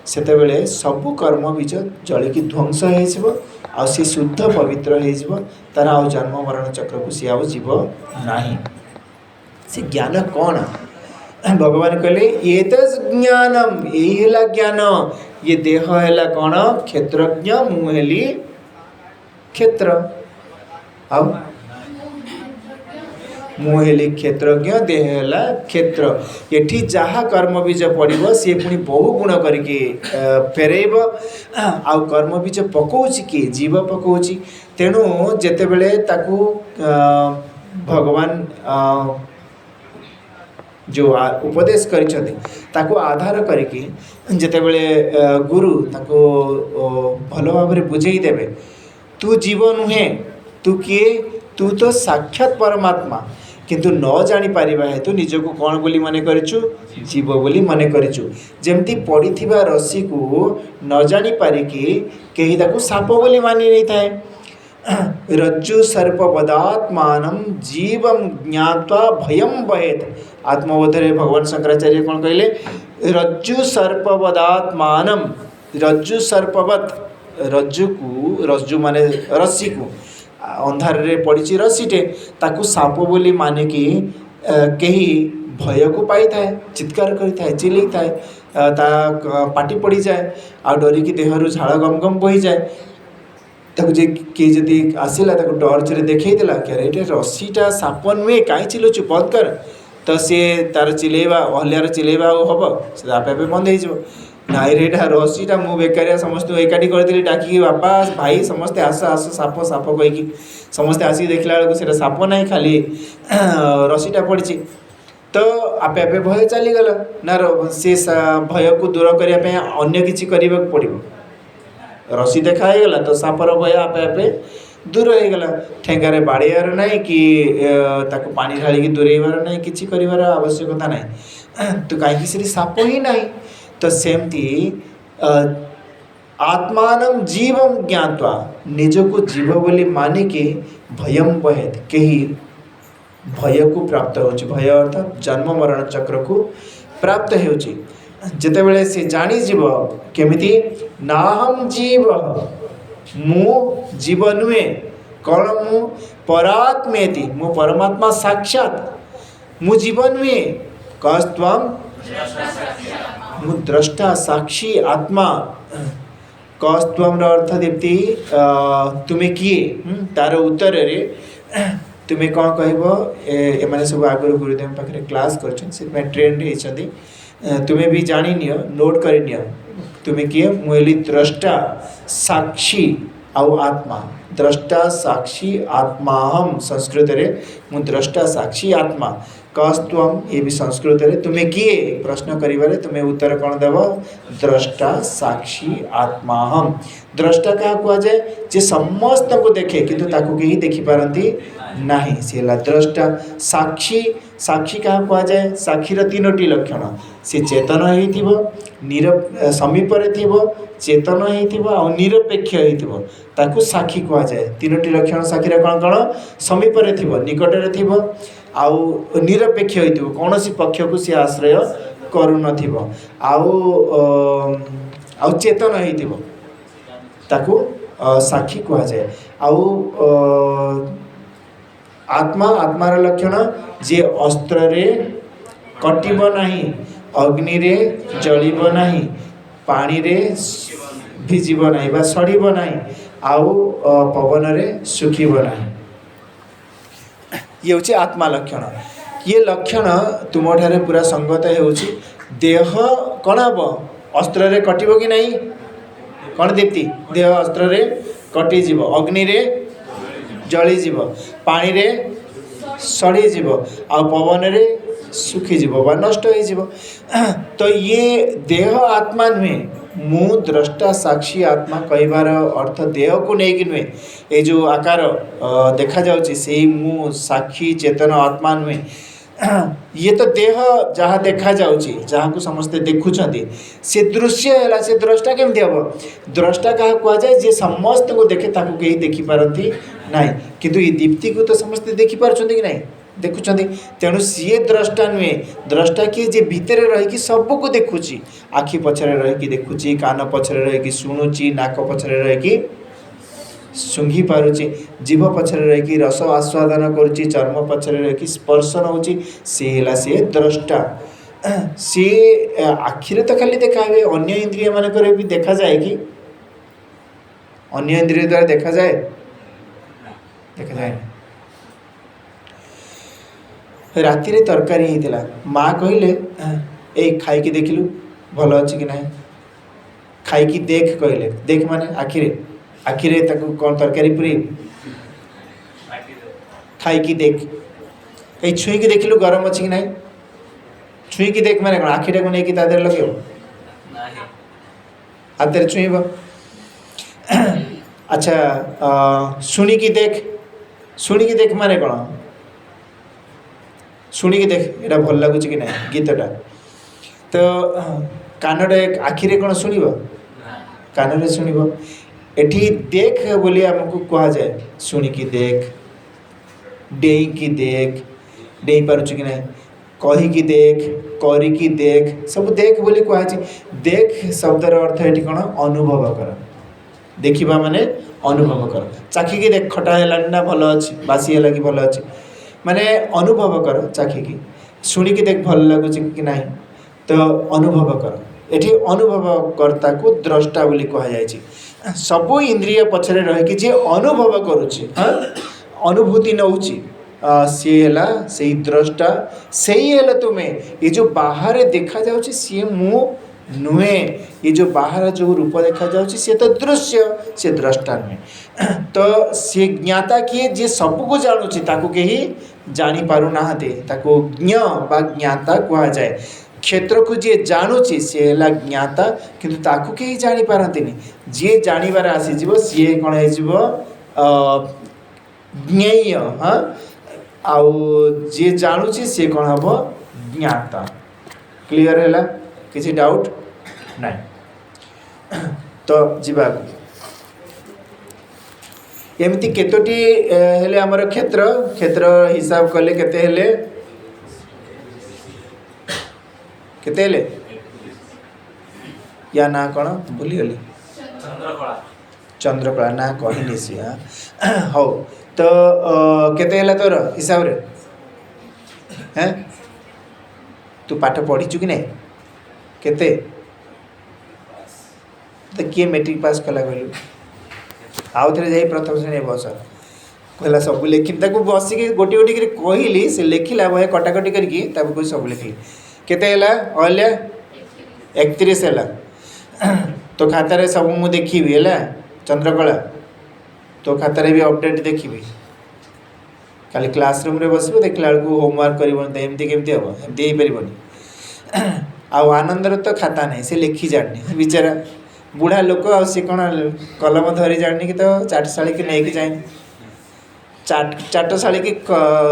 से सबु कर्म बीज जलिकी ध्वंस हो सी शुद्ध पवित्र हो तार आ जन्म मरण चक्र को सी आव जीव नहीं से ज्ञान कौन भगवान कहले ये तो ज्ञानम यही है ज्ञान ये देह है कौन क्षेत्रज्ञ मुहेली क्षेत्र आउ मुहेली क्षेत्रज्ञ देह है क्षेत्र ये जहाँ कर्म बीज पड़ो सी पुणी बहु गुण करके फेरब आउ कर्म बीज पकाउछ कि जीव पकाउछ तेणु जेतेबेले ताकू भगवान जो उपदेश करिछथि आधार करके जेतेबेले गुरु ताको भल भाव बुझे देवे तू जीव नुहे तू किए तू तो साक्षात परमात्मा किंतु न जानी पारिबा हेतु निजको कौन बोली माने करिछु जीव बोली माने करिछु जेमती पड़िथिबा रस्सी को न जानी पारिकी केही ताको साप बोली मानि नहीं थाए रज्जु सर्पवदात्मानं जीवं ज्ञात्वा भयं बहेत आत्मबोधरे भगवान शंकराचार्य कौन कहले रज्जु सर्पवदात्मानं रज्जु सर्पवत रज्जु माने रस्सी को अंधार रे पड़ी रस्सीटे ताकू साप बोली माने कि कहीं भय को पाई थाए चित्कार करी थाए चिल्लाई थाए ता पाटी पड़ी जाए आ डरिकी देहरु झाड़ गम गम बही जाए ताकू जे किए जदि आसला ताकू टर्च रे देखई देला कि अरे ये रस्सीटा साप नुहे कहीं चिल्लुचु बंद कर तो सी तार चिल्लेबा हलियार चिल्लेबा हम से आपे आपे बंद हो नाई रे रस्सीटा मु बेकारिया समस्त एकाठी करदेली डाकी बापा भाई समस्ते आस आस साप साप कहीकि समस्ते आसिक देखला बेलू से साप ना खाली रस्सीटा पड़ी तो आपे आपे भय चलीगला ना से भय को दूर करने अन्य किसी करने पड़ो रस्सी देखा गला तो सापर भय आपे आपे दूर हो गला ठेंगारे बाड़ेयार ना कि ताको पानी ढालिकी दूरेबार ना कि कर आवश्यकता ना तो कहीं से साप ही ना तो सेमती आत्मानं जीवं ज्ञात्वा निजको जीव बोली मानिके भयं बहेत कहीं भय को प्राप्त हो भय अर्थात जन्म मरण चक्र को प्राप्त हो जितेबले से जानीजीव केमिति नाहम जीव मु जीव नुहे कौन मु परात्मेति मु परमात्मा साक्षात मु जीवन में कस्त्वम मु द्रष्टा साक्षी आत्मा कस्त्वम अर्थ देती तुम्हें किए तार उत्तर रे तुम्हें कौन कह एम सब आगुरी गुरुदेव पाखे क्लास कर ट्रेंड होती तुम्हें भी जानी नियो नोट कर नियो तुम्हें किए मुझे द्रष्टा साक्षी आउ आत्मा द्रष्टा साक्षी आत्मा हम संस्कृत रे मु द्रष्टा साक्षी आत्मा कस्त्वम ये भी संस्कृत रे तुम्हें किए प्रश्न करिबारे तुम्हें उत्तर कौन देव द्रष्टा साक्षी आत्मा हम द्रष्टा क्या कह जाए जे समस्त को देखे किंतु ताकू केही देखि पारंती नहीं सी है द्रष्टा साक्षी साक्षी क्या कह जाए साक्षीर तीनोटी लक्षण सी चेतन हो समीप चेतन हो निरपेक्ष हो साक्षी कह जाए तीनोटी लक्षण साक्षीर कौन कौन समीप निकटरे थी आउ निरपेक्ष हो कौन सी पक्ष को सी आश्रय करुन आउ चेतन हो ताकू साक्षी कह जाए आउ आत्मा आत्मार लक्षण जे अस्त्र रे कटिब नहीं अग्नि रे जलिब नहीं पानी रे भिजिब नहीं बा सड़िब नहीं आउ पवन रे सुखिब नहीं ये होची आत्मा लक्षण ये लक्षण तुम ठारे पूरा संगत होची देह कौन हम अस्त्र रे कटिब कि नहीं कौन दीप्ति देह अस्त्र रे कटिजीव अग्नि रे जलिजीव पानी रे सड़ीजीव आ पवन रे सुखीजीव बा नष्ट हो तो ये देह आत्मा नुहे मु द्रष्टा साक्षी आत्मा कहबार अर्थ देह को लेकिन नुहे ये जो आकार देखा जाउची से मु साक्षी चेतन आत्मा नुहे ये तो देह जहाँ देखा जाउची जहाँ को समस्ते देखुचंती से दृश्य है से द्रष्टा केमती हम द्रष्टा क्या कह जाए जे समस्त को देखे ताकू कहीं देखी पारती नहीं किंतु ये दीप्ति को तो समस्ते देखी पारछंती कि नहीं देखुचंती तेणु सीए द्रष्टा नुहे द्रष्टा किए जे भितर रही सबको देखुची आखि पछरे रही देखुची कान पछरे रही शुणुची नाक पछरे रही सुंघी पारुची जीभ पछरे रही रस आस्वादन करुची चर्म पछरे रही स्पर्श नौची सी द्रष्टा सी आखिरे तो खाली देखा हुए अन्य इंद्रिय मानक भी देखा जाए कि अन्य इंद्रिय द्वारा देखा जाए राति रे तरकारी होता माँ कहले ए खाई देखिलु भल अच्छी कि ना खाई देख कहले देख माने आखिरे ताकू कौन तरकारी पूरी खाई देख कहीं छुई देखिलु गरम अच्छी कि ना छुई देख माने कौन आखिटा को लेकिन तादर लगे हाथ छुईब अच्छा शुणी देख माने कौन शुणी देख ये भल लगुच कि ना गीतटा तो कानटे आखिरे कौन शुणव कान शुणव एठी देख बोली आमको कह जाए शुणिकी देख डेईकी देख डेई पारुछु कि ना कहीकि देख करिकी देख सब देख बोली कह देख शब्दर अर्थ ये कौन अनुभव कर देखा माने अनुभव कर चाखिकी देख खटा है ना भल अच्छी बासी है कि भल अच्छी माने अनुभव कर चाखिकी शुणिकी देख भल लगुच कि ना तो अनुभव कर एठी अनुभव कर्ता को द्रष्टा बोली कह जाए सबू इंद्रिय पछरे रही जे अनुभव करुची अनुभूति नौची सी है से द्रष्टा से ही है तुम्हें ये जो बाहर देखा जाउची सी मु नुहे ये जो बाहर जो रूप देखा जाउची सी तो दृश्य से द्रष्टा नुहे तो सी ज्ञाता किए जे सबको जानूची ताकू केही जानी पारु नाहाते ताकू ज्ञ बा ज्ञाता कहा जाए क्षेत्र को जी जानूची सी है ज्ञाता किंतु ताकू केही जानी पारंतिनी जी जानिबार आसीजिवो सी कौन हो ज्ञेय हाँ आउ जी जानूची सी कौन हम ज्ञाता क्लियर है किसी डाउट नहीं तो जीवा एमती केतोटी हेले हमर क्षेत्र क्षेत्र हिसाब कले केते हेले केते हेले या ना कौन भूली गली चंद्रकला ना कहनी सी हाँ हो तो केते हला तोर हिसाब रे हैं तू पाठ पढ़ीचु कि नहीं केते तो किए मेट्रिक पास कला कहलु आउ थे जाई प्रथम श्रेणी बस कहला सब लेखी बसिक गोटे गोटे कर कहली से लिखला बहे कटाकटी करके कह सब लिखली केते हला अहल्या 31 हला तो खातार सब मु देखी है चंद्रकला तो खातार भी अपडेट देखी खाली क्लासरूम रे बस देखला बेलू होमवर्क करमती केमती हम एमती हो पार आउ आनंदर तो खाता नहीं से लिखी जानी बेचारा बुढ़ा लोक आ कौन कलम धरी जानी कि तो चाटशाड़ी की नहीं जाए चाटशाड़ी की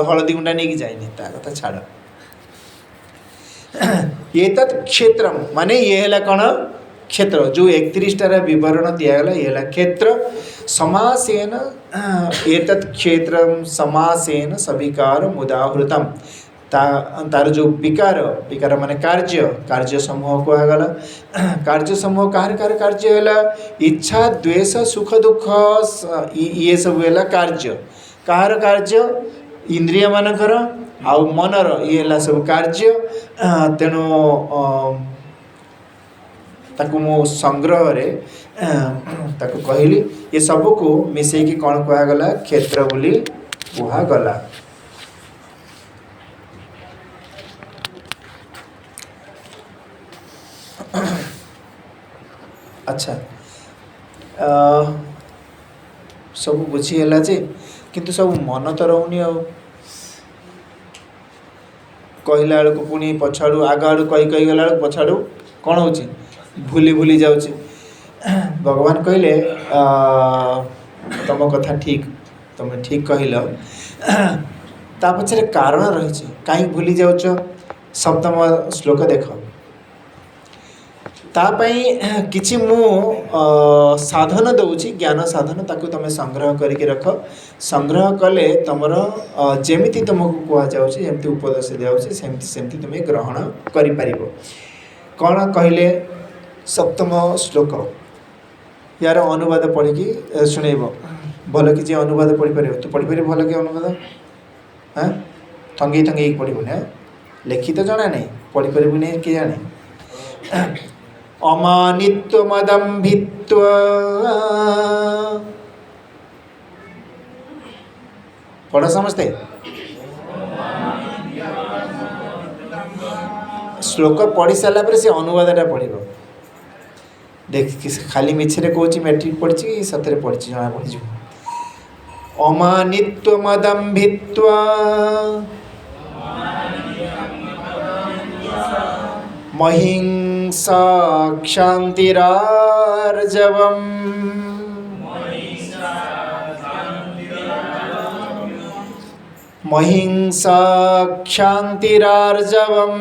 हलदी गुंडा नहीं जाए ता कथा छाड़ ये तत् क्षेत्र माने ये है कौन क्षेत्र जो 31टार विवरण दिगला ये है क्षेत्र समासेन एतत् क्षेत्र समासेन सविकार मुदाहृतम तार जो विकार विकार माने कार्य समूह कहगला कार्य समूह कार कार्य है इच्छा द्वेष सुख दुख ये सब है कार्य कार कार्य इंद्रिय मानकर आउ मनर ये है सब कार्य तेणु ताकू मो संग्रह रे ताकू कहली ये सब को मिसेकी कौन कहगला क्षेत्र बोली कहगला। अच्छा सब बुझीगला जे किंतु सब मन तो रोनी आ कहला बेलू पुणी पछाड़ू आग आड़ू कही गला पछाड़ू कौन हो भूली भूली जाऊँ भगवान कहले तुम कथा ठीक तुम ठीक कहल ता पछरे कारण रही कहीं भूली जाऊच सप्तम श्लोक देख तापाई किछि मु साधन दौची ज्ञान साधन ताकू तुम संग्रह करके रख संग्रह कले तुमर जेमिति तुमको कह जाउची जेमिति उपदेश दियाउची सेमिति सेमिति तुम ग्रहण करि परिबो। कौन कहले सप्तम श्लोक यार अनुवाद पढ़ी कि शुणेब भल कि अनुवाद पढ़ी पार तू पढ़ी पार भल कि अनुवाद हाँ थंगे थंगे पढ़ू ना लिखी तो जना नहीं पढ़ी पारू नहीं किए जाने अमानित्वमदम्भित्व पढ़ समझते श्लोक पढ़ी सारा पर से अनुवादटा पढ़ देख खाली मिछरे कौच मैट्रिक पढ़ी सतरे पढ़ी जना पढ़ी अमानित्वमदम्भित्व महिंसा क्षान्तिरार्जवम् महिंसा क्षान्तिरार्जवम्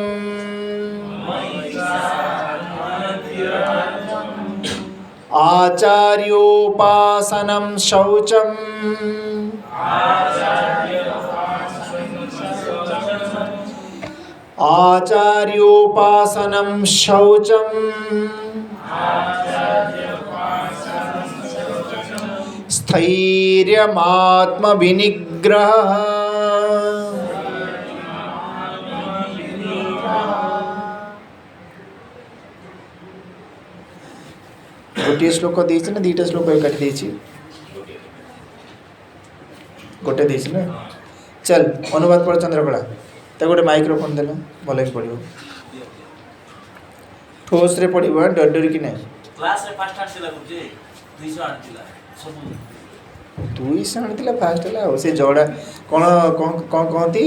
आचार्योपासनं शौचम् आचार्योपासनं शौचम् स्थैर्यमात्मविनिग्रहः गोटे श्लोक देछि ना दुईटा श्लोक काटि देछि गोटे देछि ना चल अनुवाद पढ़ चंद्रकला तो गोटे माइक्रोफोन देना भल कि पढ़ो ठोस रे पढ़ो डर डर कि ना क्लास रे फास्ट आंसर लागुजे 200 आंसर सब 200 आनिथिला फास्ट हला से जड़ा कोन कोन कहती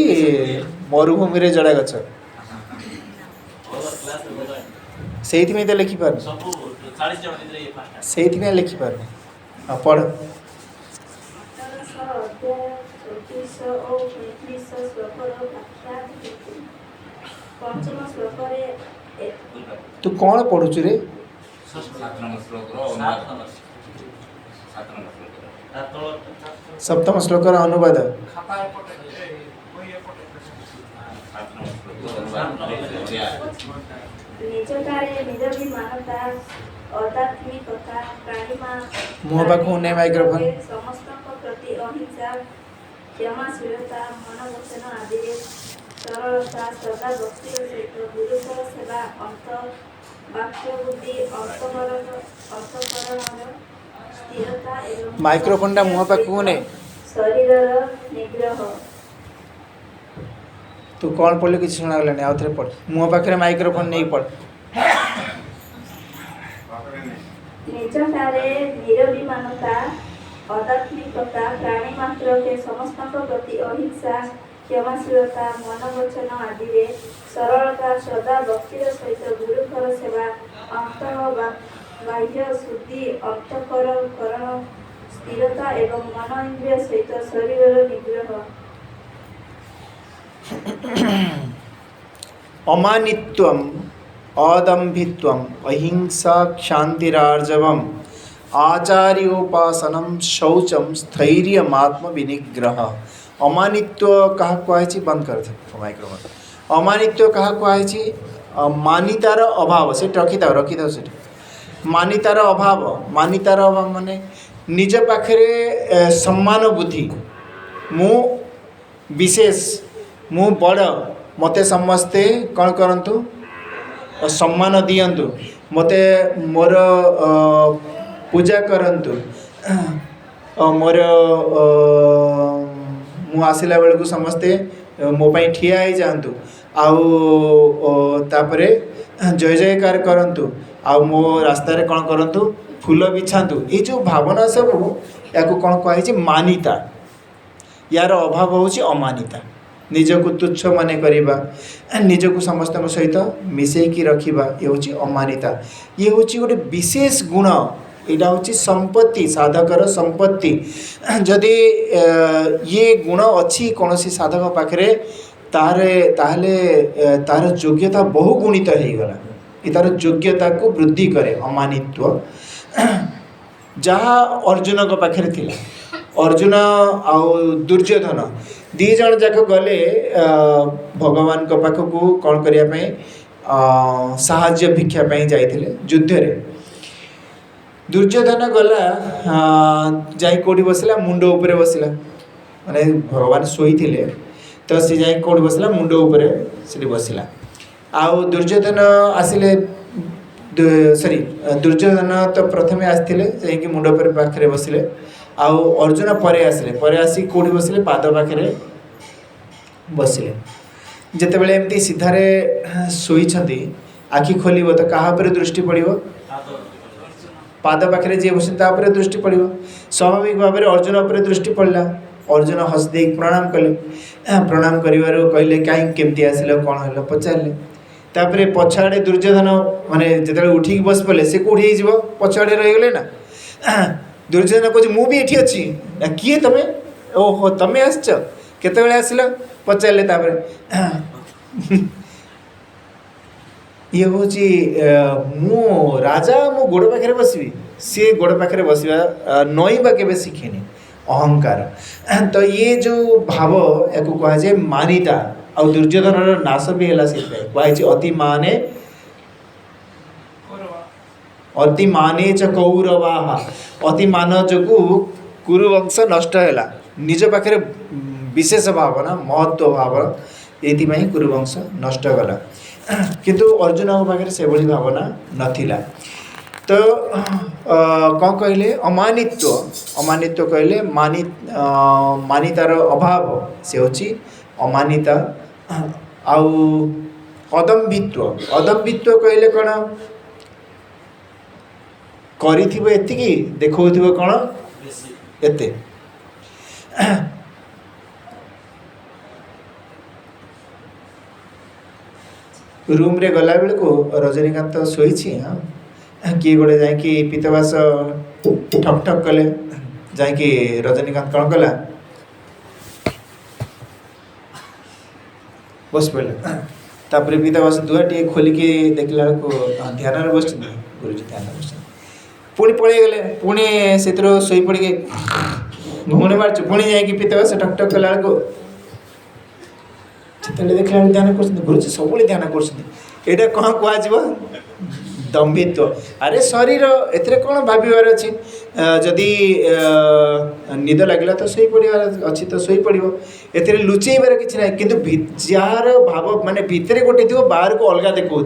मरुभूमि रे जड़ा गछ सेहिथि में तो लिखि पार सब 40 जण भितर ये फास्ट सेहिथि में लिखि पार आ पढ़ तू कौन पढ़ुचु रे सप्तम श्लोक अनुवाद ନିଜଟାରେ ନିରଭିମାନତା ଅଦାତ୍ମିକତା ମୁହଁ ପାଖକୁ ନେ ମାଇକ୍ରୋଫୋନ୍। ସମସ୍ତଙ୍କ ପ୍ରତି ଅହିଂସା କ୍ଷମାଶୀଳତା ମନବଚନ ଆଦିରେ ସରଳତା ସଦା ଭକ୍ତିର ସହିତ ଗୁରୁତର ସେବା ବାକ୍ୟ ବୁଦ୍ଧି ଅନ୍ତଃକରଣର ସ୍ଥିରତା ଏବଂ ମାଇକ୍ରୋଫୋନ୍ଟା ମୁହଁ ପାଖକୁ ନେ। ଶରୀରର ନିଗ୍ରହ। ତୁ କ'ଣ ପଢ଼ିଲୁ କିଛି ଶୁଣାଗଲାନି, ଆଉ ଥରେ ପଢ଼। ମୁହଁ ପାଖରେ ମାଇକ୍ରୋଫୋନ୍ ନେଇ ପଢ଼। ନିଜଠାରେ ନିରଭିମାନତା ଅଦାତ୍ମିକତା ପ୍ରାଣୀ ମାତ୍ରକେ ସମସ୍ତଙ୍କ ପ୍ରତି ଅହିଂସା କ୍ଷମାଶୀଳତା ମନବଚନ ଆଦିରେ ସରଳତା ସଦା ଭକ୍ତିର ସହିତ ଗୁରୁଙ୍କର ସେବା ବାହ୍ୟ ଶୁଦ୍ଧି ଅନ୍ତଃକରଣ ସ୍ଥିରତା ଏବଂ ମନ ଇନ୍ଦ୍ରିୟ ସହିତ ଶରୀରର ନିଗ୍ରହ। ଅମାନିତ୍ୱମ୍ ଅଦମ୍ଭିତ୍ୱମ୍ ଅହିଂସା କ୍ଷାନ୍ତିରାର୍ଜବମ୍ आचार्योपासनम शौचम स्थैर्यमात्म विनिग्रह। अमानित्व कहा कुआई बंद कर माइक्रोफोन। अमानित्व कहा कुआई मानितार अभाव से रखी से मानितार अभाव माने निज पाखरे सम्मान बुद्धि मु विशेष मु बड़ मते समस्ते कौन करंतु सम्मान दियंतु मते मोर पूजा करंतु मोर मु आसिला बेल को समस्ते मो पाई ठिया ही जातु आउे जय जयकार करंतु आ मो रास्ता रे कौन करंतु फूल बिछातु। ये जो भावना सब या कौन कहुई मानिता यार अभाव होची अमानिता। निजको तुच्छ माने करिबा निजको समस्त सहित मिसेकी रखिबा ये होची अमानिता। ये होची गोटे विशेष गुण। यहाँ हूँ संपत्ति साधकर संपत्ति। जदि ये गुण अच्छी कौन सी साधक पाखे तारे तार योग्यता बहुगुणित हो गला। ये तार योग्यता को वृद्धि करे अमानित्व। जहाँ अर्जुन को पाखे थिला अर्जुन आउ दुर्योधन दी जन जाक गले भगवान को पाखक कौन करने साहाय्य भिक्षा जाइए युद्ध रे। दुर्योधन गला जाई कोठी बसला मुंड उपरे बसला माने भगवान सोई थिले तो सी जाई कोठी बसला मुंड उपरे से बसला। आउ दुर्योधन आसिले सॉरी दुर्योधन तो प्रथमे आसथिले जाई मुंड उपरे पाखरे बसिले। आउ अर्जुन परे आसी कोठी बसिले पाद पाखरे बसिले। जेतेबेले एमती सीधारे सोईछंती आखि खोलिबो तो कहा पर दृष्टि पड़िबो पाद पाखे जी बस दृष्टि पड़। स्वाभाविक भाव में अर्जुन पर दृष्टि पड़ला। अर्जुन हसदे प्रणाम कले प्रणाम कहले कहीं केमती आसिल कौन है पचारे तापर पछाड़े दुर्योधन माने जिते उठिक बस पड़े से कौटी हो पछाड़े रहीगले ना। दुर्योधन कहे मुझे ये अच्छी किए तुम्हें ओहो तुम्हें आसच केत आसिल पचारे ये हूँ मु राजा मो गोड़ पाखे बसबी सी गोड़ पाखे बसवा नईबा के शिखेनि अहंकार। तो ये जो भाव या कहुए मानिता आ दुर्योधन नाश भी है कहुई अति माने च कौरवा अति मान जो कुरुवंश नष्ट है निज पाखे विशेष भावना महत्व भाव ये कुरुवंश नष्ट गला। किंतु अर्जुन पाखे से भली भावना नथिला। तो कौन कहले अमानित्व अमानित्व कहले मानितार अभाव से होची अमानिता। आउ अदम्भित्व अदम्भित्व कहले कौन करिथिबो एतिकी देखौथिबो कौन एते। रूम रे गला बेल को रजनीकांत शोई हाँ किए गोटे जा पीतवास ठक ठक कले जा रजनीकांत कौन कला बस पड़े तापर पीतवास दुआ टे खोलिकी देखला को ध्यान बस गुरुजी ध्यान बस पुणी पलि गले पुणी से शोई पड़ घुमने मार्च पुणी जा पीतवास ठक ठक कला को जिते देखला ध्यान कर गुरुजी सब ध्यान कर एटा कौन कह दम्भित्व। अरे शरीर एथरे कौन भाबार अच्छी जदि निद लगे तो शई पड़ार अच्छी तो शई पड़ ए लुचेबार कि ना कि जार भाव माने भितर गोटे थी बाहर को अलग देखा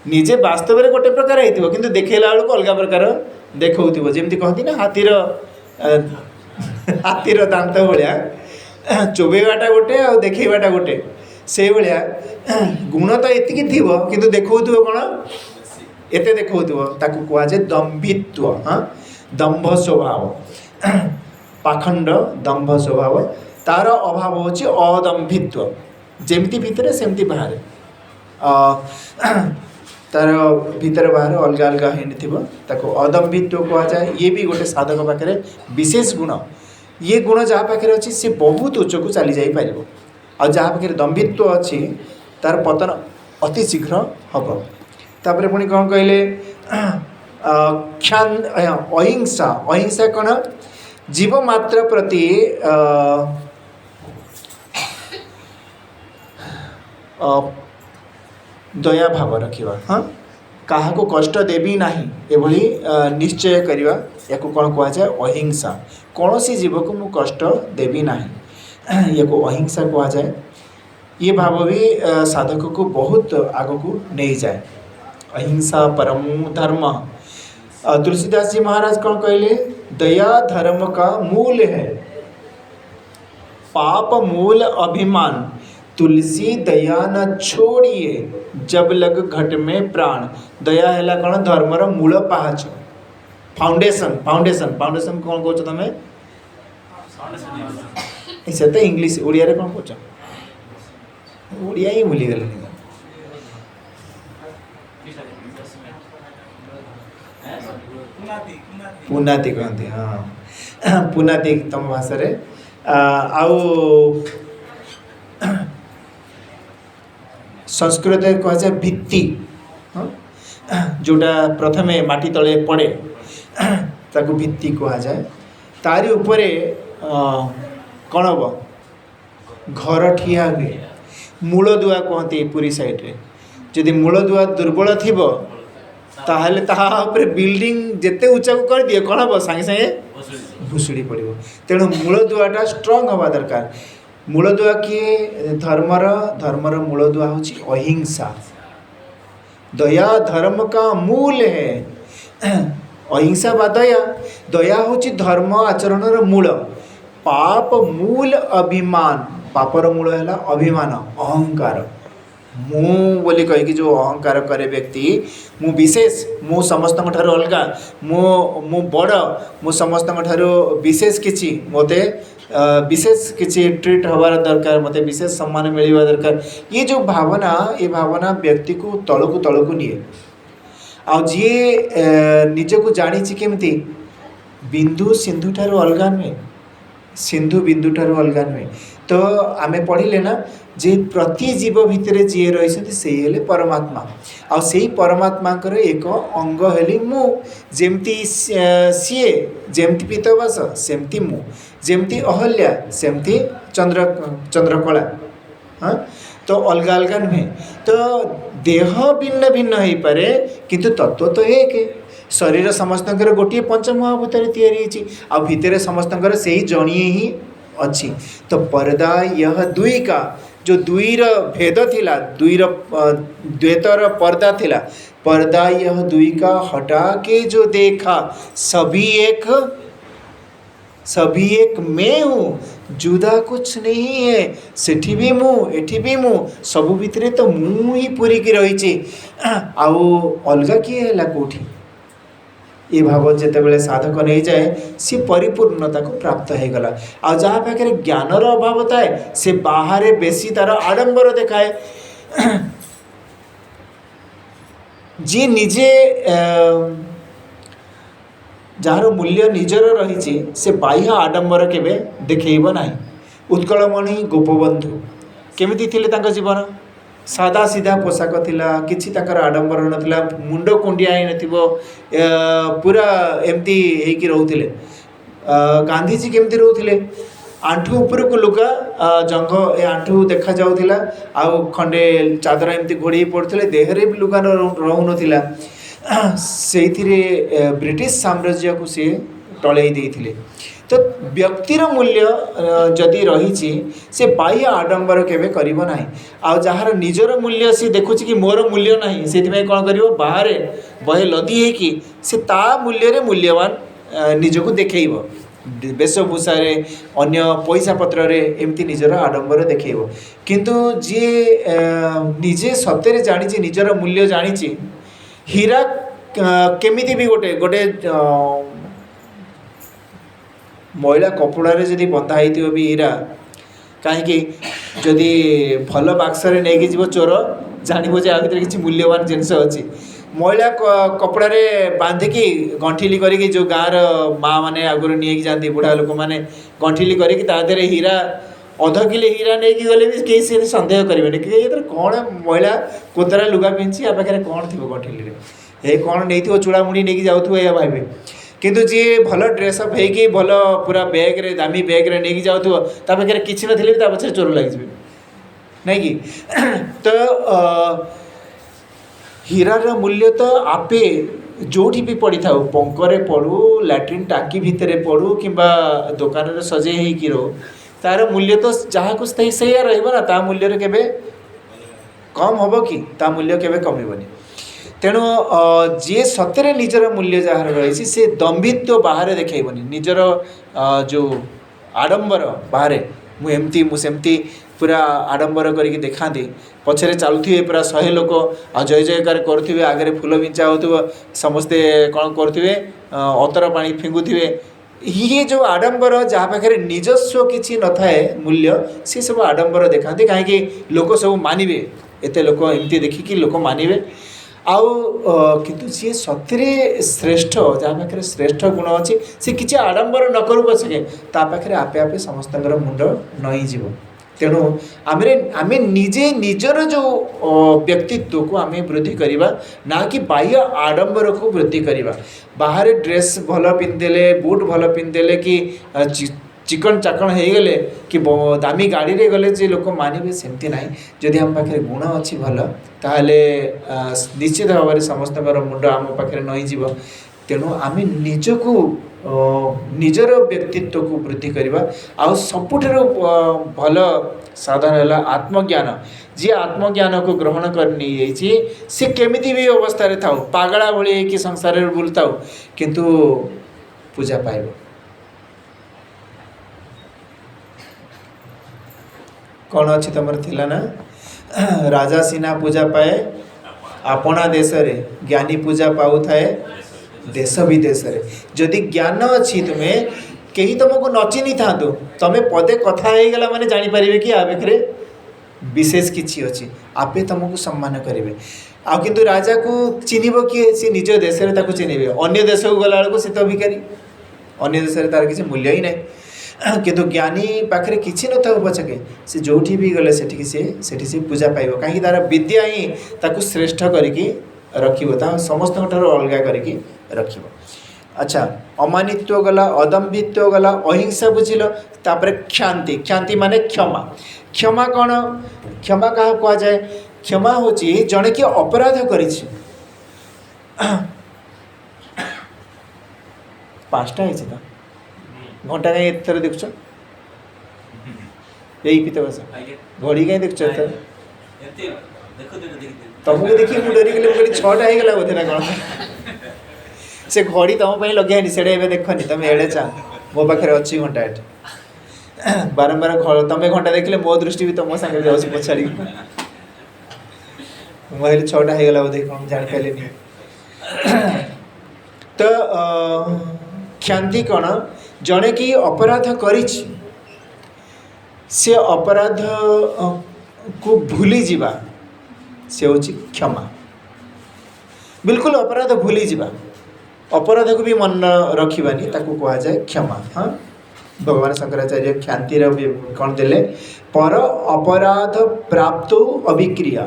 निजे वास्तव में गोटे प्रकार हो कि देखला बेलू अलग प्रकार देखा जमी कहती ना हाथीर दांत भाया चोबेवाटा गोटे आ देखवाटा गोटे से भाया गुण तो एति थी कि देखा कौन एते देखा ताकू कहुए दम्भित्व। हाँ दम्भ स्वभाव पाखंड दम्भ स्वभाव तार अभाव होची अदम्भित्व जेमती भितर सेमती बाहर तार भीतर बाहर अलग अलग हो अदम्भित्व कहुए। ये भी गोटे साधक पाखे विशेष गुण ये गुण जहाँ पाखे अच्छी सी बहुत उच्च को चली जापर आ जहाँ पाखे दम्भित्व अच्छी तार पतन अति शीघ्र हम। तापर पुणी कौन कहले क्षान अहिंसा अहिंसा कौन जीव मात्र प्रति दया भाव रखा। हाँ क्या कष्ट देवी नहीं एभली निश्चय करवा या कौन कहुए अहिंसा कौन सी जीव को मु कष्ट देवी नहीं या अहिंसा कहुए। ये भाव भी साधक को बहुत आग को नहीं जाए। अहिंसा परमो धर्म। तुलसीदास जी महाराज कौन कहले दया धर्म का मूल है पाप मूल अभिमान तुलसी दया न छोड़िए जब लग घट में प्राण। दया है कौन धर्मर मूल पाहाच फाउंडेशन फाउंडेशन फाउंडेशन कौन कौच तुम से तो इंग्लीश ओडिया रे कौन कौच ओडिया ही भूली गल पुनाति कहते। हाँ पुनाति तम भाषा रे आउ संस्कृत कहुए भित्ति। हाँ जोटा प्रथमे माटी तले पड़े ताकू भित्ति कहुए। तारी उपरे कौन हम घर ठिया हुए मूल दुआ कहते पूरी साइड रे जदि मूल दुआ दुर्बल थी ताहले ताहापर बिल्डिंग जेते उच्चा को कर दिए कौन हम सांगे सांगे भुशुड़ी पड़ो। तेणु मूल दुआटा स्ट्रंग हवा दरकार। मूल दुआ किए धर्मर मूल दुआ हूँ अहिंसा दया धर्म का मूल है। अहिंसा बा दया दया हूँ धर्म आचरण मूल पाप मूल अभिमान पापर मूल है अभिमान अहंकार मु बोली कहीकि जो अहंकार करे व्यक्ति मु विशेष मु समस्त ठारू अलग मु बड़ मु समस्त ठारू विशेष किछि मोते विशेष किछि ट्रीट हबार दरकार मते विशेष सम्मान मिलवा दरकार। ये जो भावना ये भावना व्यक्ति को तलकू निए आ जी निज को जानी केमती बिंदु सिंधु ठारू अलग नुहे सिंधु बिंदु ठारू अलग नुहे। तो आमे पढ़िले ना जे प्रति जीव भितर जी रही से हेले परमात्मा आ से परमात्मा एक अंग हेली मु जेमती सीए जेमती पीतवास सेमती मु जेमती अहल्या सेमती चंद्रकला। हाँ तो अलग अलग नुहे तो देह भिन्न भिन्न हो पारे किंतु तत्व तो एक शरीर समस्त गोटे पंचमहाभूत तैयारी आ भितर समस्त से जड़िए ही अच्छी। तो पर्दा यह दुई का जो दुईर भेद थिला दुईर द्वैतर पर्दा थिला पर्दा यह दुई का हटा के जो देखा सभी एक मैं हूँ जुदा कुछ नहीं है सेठी भी मु एठी भी मु सबु भितरे तो मु ही पूरी की रही आउ अलगा किए है कौटी ये भाव जिते साधक नहीं जाए सी परिपूर्णता को प्राप्त हो गला। आ जहाँ पाखे ज्ञानर अभाव थाए से बाहर बेसी तार आडंबर देखाए जी निजे जार मूल्य निजर रही से बाह्य आडंबर केबे देखैब नाही। उत्कलमणि गोपबंधु केमिति थिले तांको जीवन सादा सीधा पोशाक थिला किछि ताकर आडंबर नथिला मुंड कुंडिया ही नथिबो पूरा एमती हेकि रहउथिले। गांधीजी केमती रहउथिले आंठू उपरକୁ लुगा जंघ ए आंठू देखा जाउथिला आउ खंडे चादर एमती घोड़ी पड़ुଥିଲେ देहरे भी लुगा रहु नथिला ସେଇଥିରେ ବ୍ରିଟିଶ ସାମ୍ରାଜ୍ୟକୁ ସେ ଟଳେଇ ଦେଇଥିଲେ। ତ ବ୍ୟକ୍ତିର ମୂଲ୍ୟ ଯଦି ରହିଛି ସେ ବାହ୍ୟ ଆଡ଼ମ୍ବର କେବେ କରିବ ନାହିଁ। ଆଉ ଯାହାର ନିଜର ମୂଲ୍ୟ ସେ ଦେଖୁଛି କି ମୋର ମୂଲ୍ୟ ନାହିଁ ସେଥିପାଇଁ କ'ଣ କରିବ ବାହାରେ ବହେ ଲଦି ହେଇକି ସେ ତା ମୂଲ୍ୟରେ ମୂଲ୍ୟବାନ ନିଜକୁ ଦେଖେଇବ ବେଶଭୂଷାରେ ଅନ୍ୟ ପଇସା ପତ୍ରରେ ଏମିତି ନିଜର ଆଡ଼ମ୍ବର ଦେଖେଇବ। କିନ୍ତୁ ଯିଏ ନିଜେ ସତରେ ଜାଣିଛି ନିଜର ମୂଲ୍ୟ ଜାଣିଛି ହୀରା କେମିତି ବି ଗୋଟେ ଗୋଟେ ମଇଳା କପଡ଼ାରେ ଯଦି ବନ୍ଧା ହେଇଥିବ ବି ହୀରା କାହିଁକି ଯଦି ଭଲ ବାକ୍ସରେ ନେଇକି ଯିବ ଚୋର ଜାଣିବ ଯେ ଆ ଭିତରେ କିଛି ମୂଲ୍ୟବାନ ଜିନିଷ ଅଛି। ମଇଳା କପଡ଼ାରେ ବାନ୍ଧିକି ଗଣ୍ଠିଲି କରିକି ଯେଉଁ ଗାଁର ମାଆ ମାନେ ଆଗରୁ ନେଇକି ଯାଆନ୍ତି ବୁଢ଼ା ଲୋକମାନେ ଗଣ୍ଠିଲି କରିକି ତା ଦେହରେ ହୀରା ଅଧ କିଲେ ହୀରା ନେଇକି ଗଲେ ବି କେହି ସେ ସନ୍ଦେହ କରିବେନି କି ଏଥିରେ କ'ଣ ମଇଳା କୋତରା ଲୁଗା ପିନ୍ଧିଛି ଆ ପାଖରେ କ'ଣ ଥିବ ଗଣ୍ଠିଲିରେ ଏ କ'ଣ ନେଇଥିବ ଚୂଡ଼ାମୁଡ଼ି ନେଇକି ଯାଉଥିବ ଏହା ଭାବିବେ। କିନ୍ତୁ ଯିଏ ଭଲ ଡ୍ରେସଅପ୍ ହେଇକି ଭଲ ପୁରା ବ୍ୟାଗ୍ରେ ଦାମୀ ବ୍ୟାଗ୍ରେ ନେଇକି ଯାଉଥିବ ତା ପାଖରେ କିଛି ନଥିଲେ ବି ତା ପଛରେ ଚୋର ଲାଗିଯିବେ ନାଇଁ କି। ତ ହୀରାର ମୂଲ୍ୟ ତ ଆପେ ଯେଉଁଠି ବି ପଡ଼ିଥାଉ ପଙ୍କରେ ପଡ଼ୁ ଲାଟ୍ରିନ୍ ଟାଙ୍କି ଭିତରେ ପଡ଼ୁ କିମ୍ବା ଦୋକାନରେ ସଜେଇ ହେଇକି ରହୁ ତାର ମୂଲ୍ୟ ତ ଯାହାକୁ ସେଇଆ ରହିବ ନା ତା ମୂଲ୍ୟରେ କେବେ କମ୍ ହେବ କି ତା ମୂଲ୍ୟ କେବେ କମିବନି। ତେଣୁ ଯିଏ ସତରେ ନିଜର ମୂଲ୍ୟ ଯାହାର ରହିଛି ସେ ଦମ୍ଭିତ୍ୱ ବାହାରେ ଦେଖାଇବନି ନିଜର ଯେଉଁ ଆଡ଼ମ୍ବର ବାହାରେ ମୁଁ ଏମିତି ମୁଁ ସେମିତି ପୁରା ଆଡ଼ମ୍ବର କରିକି ଦେଖାନ୍ତି ପଛରେ ଚାଲୁଥିବେ ପୁରା 100 ଲୋକ ଆଉ ଜୟ ଜୟକାର କରୁଥିବେ ଆଗରେ ଫୁଲ ବିଞ୍ଚା ହେଉଥିବ ସମସ୍ତେ କ'ଣ କରୁଥିବେ ଅତର ପାଣି ଫିଙ୍ଗୁଥିବେ। ଇଏ ଯେଉଁ ଆଡ଼ମ୍ବର ଯାହା ପାଖରେ ନିଜସ୍ୱ କିଛି ନଥାଏ ମୂଲ୍ୟ ସେ ସବୁ ଆଡ଼ମ୍ବର ଦେଖାନ୍ତି କାହିଁକି ଲୋକ ସବୁ ମାନିବେ ଏତେ ଲୋକ ଏମିତି ଦେଖିକି ଲୋକ ମାନିବେ। ଆଉ କିନ୍ତୁ ଯିଏ ସତରେ ଶ୍ରେଷ୍ଠ ଯାହା ପାଖରେ ଶ୍ରେଷ୍ଠ ଗୁଣ ଅଛି ସେ କିଛି ଆଡ଼ମ୍ବର ନ କରୁ ପଛକେ ତା ପାଖରେ ଆପେ ଆପେ ସମସ୍ତଙ୍କର ମୁଣ୍ଡ ନଇଁଯିବ। ତେଣୁ ଆମେ ନିଜେ ନିଜର ଯେଉଁ ବ୍ୟକ୍ତିତ୍ୱକୁ ଆମେ ବୃଦ୍ଧି କରିବା ନା କି ବାହ୍ୟ ଆଡ଼ମ୍ବରକୁ ବୃଦ୍ଧି କରିବା। ବାହାରେ ଡ୍ରେସ୍ ଭଲ ପିନ୍ଧିଦେଲେ ବୁଟ୍ ଭଲ ପିନ୍ଧିଦେଲେ କି ଚିକଣ ଚାକଣ ହେଇଗଲେ କି ଦାମୀ ଗାଡ଼ିରେ ଗଲେ ଯେ ଲୋକ ମାନିବେ ସେମିତି ନାହିଁ। ଯଦି ଆମ ପାଖରେ ଗୁଣ ଅଛି ଭଲ ତାହେଲେ ନିଶ୍ଚିତ ଭାବରେ ସମସ୍ତଙ୍କର ମୁଣ୍ଡ ଆମ ପାଖରେ ନଇଁଯିବ। ତେଣୁ ଆମେ ନିଜକୁ ନିଜର ବ୍ୟକ୍ତିତ୍ୱକୁ ବୃଦ୍ଧି କରିବା। ଆଉ ସବୁଠାରୁ ଭଲ ସାଧନ ହେଲା ଆତ୍ମଜ୍ଞାନ। ଯିଏ ଆତ୍ମଜ୍ଞାନକୁ ଗ୍ରହଣ କରି ନେଇଯାଇଛି ସେ କେମିତି ବି ଅବସ୍ଥାରେ ଥାଉ ପାଗଳା ଭଳି ହେଇକି ସଂସାରରେ ବୁଲୁଥାଉ କିନ୍ତୁ ପୂଜା ପାଇବ। କ'ଣ ଅଛି ତମର ଥିଲା ନା ରାଜା ସିନା ପୂଜା ପାଏ ଆପଣା ଦେଶରେ ଜ୍ଞାନୀ ପୂଜା ପାଉଥାଏ ଦେଶ ବିଦେଶରେ। ଯଦି ଜ୍ଞାନ ଅଛି ତୁମେ କେହି ତୁମକୁ ନ ଚିହ୍ନିଥାନ୍ତୁ ତମେ ପଦେ କଥା ହେଇଗଲା ମାନେ ଜାଣିପାରିବେ କି ଆ ପାଖରେ ବିଶେଷ କିଛି ଅଛି ଆପେ ତୁମକୁ ସମ୍ମାନ କରିବେ। ଆଉ କିନ୍ତୁ ରାଜାକୁ ଚିହ୍ନିବ କିଏ ସେ ନିଜ ଦେଶରେ ତାକୁ ଚିହ୍ନିବେ ଅନ୍ୟ ଦେଶକୁ ଗଲାବେଳକୁ ସେ ତ ଭିକାରୀ ଅନ୍ୟ ଦେଶରେ ତାର କିଛି ମୂଲ୍ୟ ହିଁ ନାହିଁ। କିନ୍ତୁ ଜ୍ଞାନୀ ପାଖରେ କିଛି ନଥାଉ ପଛକେ ସେ ଯେଉଁଠି ବି ଗଲେ ସେଠି ସେ ପୂଜା ପାଇବ କାହିଁକି ତାର ବିଦ୍ୟା ହିଁ ତାକୁ ଶ୍ରେଷ୍ଠ କରିକି ରଖିବ ତା ସମସ୍ତଙ୍କ ଠାରୁ ଅଲଗା କରିକି ରଖିବ। ଆଚ୍ଛା ଅମାନିତ୍ୱ ଗଲା ଅଦମ୍ଭିତ୍ୱ ଗଲା ଅହିଂସା ବୁଝିଲ ତାପରେ କ୍ଷାନ୍ତି କ୍ଷାନ୍ତି ମାନେ କ୍ଷମା। କ୍ଷମା କ'ଣ କ୍ଷମା କାହାକୁ କୁହାଯାଏ କ୍ଷମା ହେଉଛି ଜଣେ କିଏ ଅପରାଧ କରିଛି 5ଟା ହେଇଛି ତ ଘଣ୍ଟା କାହିଁ ଏତେ ଥର ଦେଖୁଛ ଏଇ ପିତ ବସ ଘଡ଼ି କାହିଁ ଦେଖୁଛ ଏଥର ତମକୁ ଦେଖି ମୁଁ ଡରିଗଲି ମୁଁ କହିଲି 6ଟା ହେଇଗଲା ବୋଧେ ନା କ'ଣ ସେ ଘଡ଼ି ତମ ପାଇଁ ଲଗେଇନି ସେଇଟା ଏବେ ଦେଖନି ତମେ ଏଡ଼େ ଚା ମୋ ପାଖରେ ଅଛି ଘଣ୍ଟା ଏଠି ବାରମ୍ବାର ତମେ ଘଣ୍ଟା ଦେଖିଲେ ମୋ ଦୃଷ୍ଟି ବି ତମ ସାଙ୍ଗରେ ଯାଉଛି ପଛାଡ଼ିକି ମୁଁ ଭାବିଲି 6ଟା ହେଇଗଲା ବୋଧେ କ'ଣ ଜାଣିପାରିଲିନି। ତ କ୍ଷାନ୍ତି କ'ଣ ଜଣେ କି ଅପରାଧ କରିଛି ସେ ଅପରାଧକୁ ଭୁଲିଯିବା ସେ ହେଉଛି କ୍ଷମା। ବିଲକୁଲ ଅପରାଧ ଭୁଲିଯିବା ଅପରାଧକୁ ବି ମନେ ରଖିବାନି ତାକୁ କୁହାଯାଏ କ୍ଷମା। ହଁ ଭଗବାନ ଶଙ୍କରାଚାର୍ଯ୍ୟ କ୍ଷାନ୍ତିର କ'ଣ ଦେଲେ ପର ଅପରାଧ ପ୍ରାପ୍ତ ଅଭିକ୍ରିୟା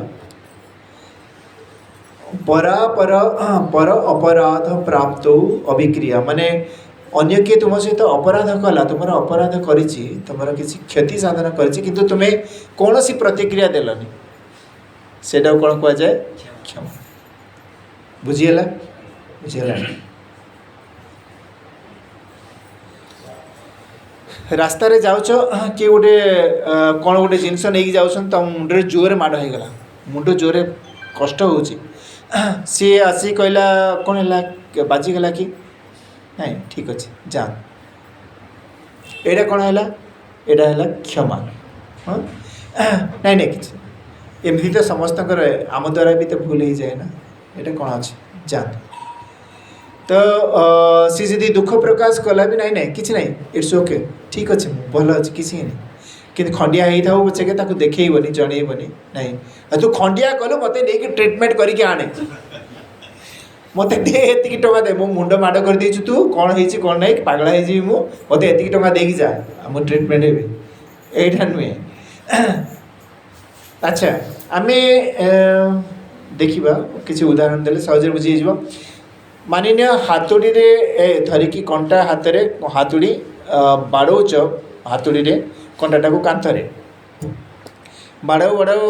ପର ଅପରାଧ ପ୍ରାପ୍ତ ଅଭିକ୍ରିୟା ମାନେ अन्य किए तुम सहित अपराध कला तुम अपराध करिछि तुम किसी क्षति साधन करिछि किंतु तुम्हें कौन सी प्रतिक्रिया देलनि सेटा कौन कह जाए क्षमा बुझीगला बुझीगला रास्ता रे जाउछ कि गोटे कौन गोटे जिनस नहीं जाउछन त मुंडे जोरे माड़ हो गला मुंड जोरे कष्ट होउछि सी आसी कहला कौन है बाजीगला कि नहीं ठीक अच्छे जा एटा कौन है एटा है क्षमा हाँ नहीं नहीं किसी एमती तो समस्त आम द्वारा भी तो भूल ही जाए ना ये कौन अच्छे जा तो सी जी दुख प्रकाश कला भी नहीं नहीं किसी नहीं इट्स ओके ठीक अच्छे भल अच्छे किसी नहीं कि खंडिया होता हो पचे ताको देखनी जनइबनी नहीं तू खंडिया कलु मत नहीं ट्रिटमेंट करके आने मत दे एति टका दे मो मुंड माड़ कर देछु तू कौन होइछि कौन नहीं पागला होइछि मु मत एति टका देकी जा हम ट्रीटमेंट हेबे एठा नुए अच्छा आमे देखिबा किसी उदाहरण देले सहज बुझी जिवो मानिन्य हातुड़ी रे धरिकी कंटा हाथ रे हातुड़ी बाड़ौच हातुड़ी रे कंटाटा को कांथरे बाड़ाऊ बाड़ाऊ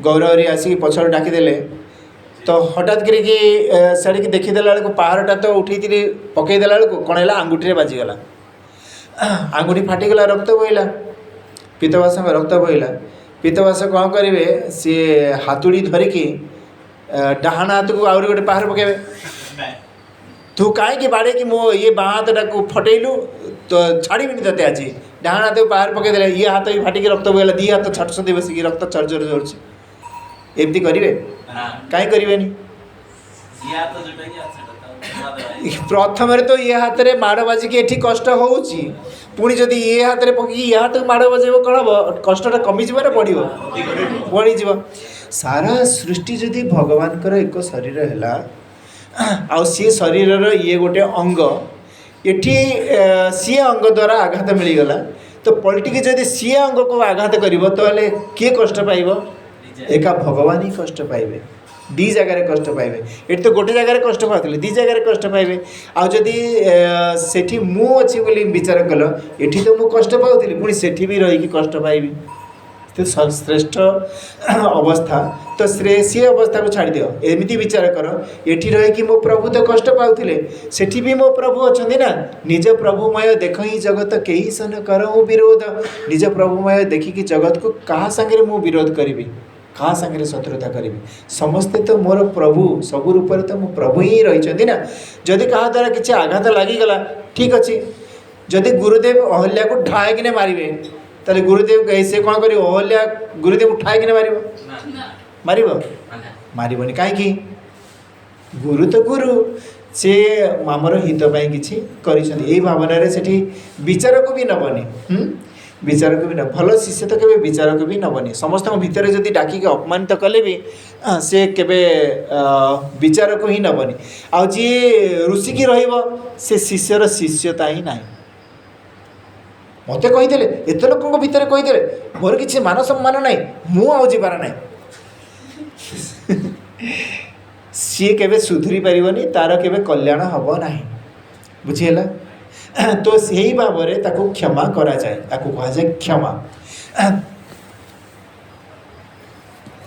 गौरवरी आसिक पछड़ डाकिदेले तो हठात करके साड़ी देखीदेला बेलू पहाड़टा तो उठे पकईदेला बेलू कौन है आंगुठी बाजीगला आंगुठी फाटीगला रक्त बहला पीतवास रक्त बहला पीतवास कौन करेंगे सी हातुड़ी धरिकी डाहाण हाथ को आहरी गोटे पहाड़ पकेबे तू कहीं बाड़े कि मो ये बाँ हाथटा को फटेलु तो छाड़ी ते आज डाहाण हाथ को पहाड़ पकईदे ये हाथ भी फाटिक रक्त बहला दी हाथ छाटुंट बस रक्त चरचर जोड़े एमती करेंगे कहीं करें प्रथम तो ये हाथ में माड़ बाजिक ये कष्ट होची पुणी जदि ये हाथ में पकड़ ये हाथ को माड़ बजेब कौन हम कष्टा कमिज ना बढ़ बढ़ीज सारा सृष्टि जदि भगवान एक शरीर है आ सी शरीर ये गोटे अंग ये सी अंग द्वारा आघात मिलगला तो पलटिकी जदि सी अंग को आघात कर किए कष्ट पाइब एका भगवान ही कष्ट पाइबे दी जगार कष्ट पाइबे ये तो गोटे जगार कष्ट पाते दी जगार कष्ट पाइबे आदि सेठी मु अच्छी बोली विचार कल एठी तो मु कष्ट पाऊली पुणी सेठी भी रही कष्ट पाइबी तो श्रेष्ठ अवस्था तो सी अवस्था को छाड़ दियो एमती विचार कर एठी रही कि मो प्रभु तो कष्ट पाउथिले सेठी भी मो प्रभु अछंदी ना निज प्रभुमय देख ही जगत कहीं सन करहु विरोध निज प्रभुमय देखिकी जगत को कहा संगे मु विरोध करी कहा संगे शत्रुता करी समस्ते तो मोर प्रभु सब रूप तो मो प्रभु ही रही ना जदि कहा द्वारा किसी आघात लगिगला ठीक अच्छे जदि गुरुदेव अहल्या को ढाए कि मारे ताले गुरुदेव से कौन कर अहल्या गुरुदेव उठाए कि मार मारबनी कहीं गुरु तो गुरु से आमर हित किसी कर भावना से विचार को भी नबनी विचार को भी न भल शिष्य तो केवे विचार को भी नबनी समस्त भितर जदि डाकिक अपमानित कले भी से केवे विचार को ही नबनी आ जी ऋषिकी से शिष्यर शिष्यता ही ना मत कहीदे एत लोक भितर कहीदे मोर किसी मान सम्मान ना मुझे पार ना सी केवे सुधरी पारनी तार केवे कल्याण हम ना बुझीगला तो सही भाव में ताको क्षमा करा जाए ताको कहा जाए क्षमा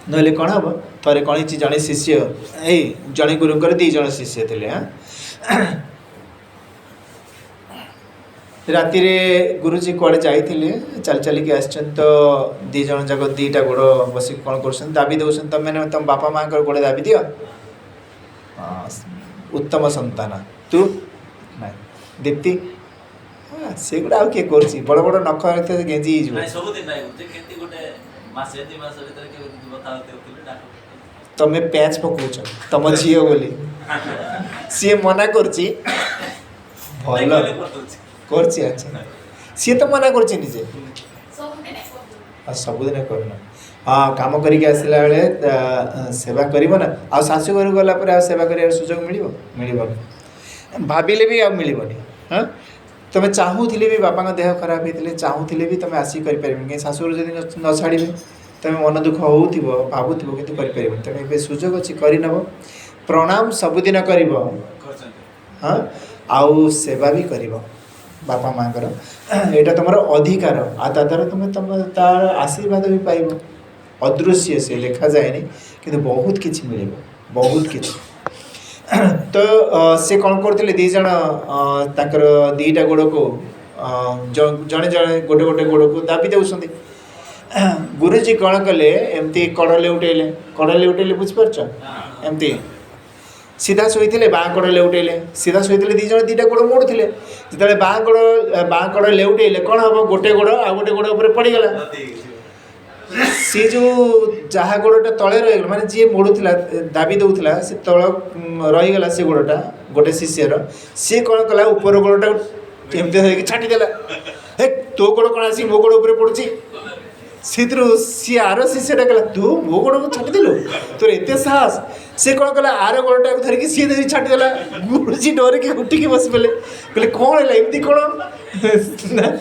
नहले कौन हम थे कौन जड़े शिष्य ए जड़े गुरुंकर दी जन शिष्य थे राति गुरुजी कड़े जाइए चल चलिक आस तो दी जन जाक दीटा गोड़ बस कौन कर दाबी दौन तुम मैंने तुम बापा माँ गोड़े दाबी दियो उत्तम संतान तू ना दीप्ति से गुड़ा किए कर बड़ बड़ नख गेंजी तमें पैच पकाच तुम झी बोली सी मना कर सी तो मना कर सबुदिन करना हाँ कम करके आसला बेले सेवा करना आ शाशु घर गलापर आ सेवा कर सुजोग मिल भाविले भी मिलबनी हाँ तुम्हें चाहूले भी बापा देह खराब होते चाहूले भी तुम्हें आसिक करें कहीं शाशुर जब न छाड़े तुम्हें मन दुख हो भावुव कि तुम सुजोग अच्छी करनब प्रणाम सबुदिन कर हाँ आउ सेवा भी कर बापा माँ यहाँ तुम अधिकार आ द्वारा तुम तार आशीर्वाद भी पाइब अदृश्य से देखा जाए कि बहुत किसी मिले बहुत किसी तो से कौन करते दी जन ताकर दीटा गोड़ को जड़े जड़े गोटे गोटे गोड़ को दाबी दे गुरुजी कौन कले एमती कड़ लेउटेले बुझीपार एमती सीधा शोते बाँ कड़ लेउटेले सीधा शोते दी जन दीटा गोड़ मोड़ते जो बाँ कड़ लेउटेले कौन हम गोटे गोड़ आ गोटे गोड़ उपर पड़गला सी जो जहाँ गोड़टा तले रहीगला माने जी मोड़ूला दाबी दौला से तल रहीगला से गोड़टा गोटे शिष्यर सी कौन कला ऊपर गोड़टा एमती छाटिदेला हे तो गोड़ कौन आस मो गोड़ उपर पड़ुची सी सी आर शिष्यटा कहला तू मो गोड़ को छाटिदेलु तोर एत साहस से कौन कला आर गोड़टा धरिकी सी धरी छाटिदेला गुरुजी डरिकी उठिकी बस पड़े कहले कौन है एमती कौन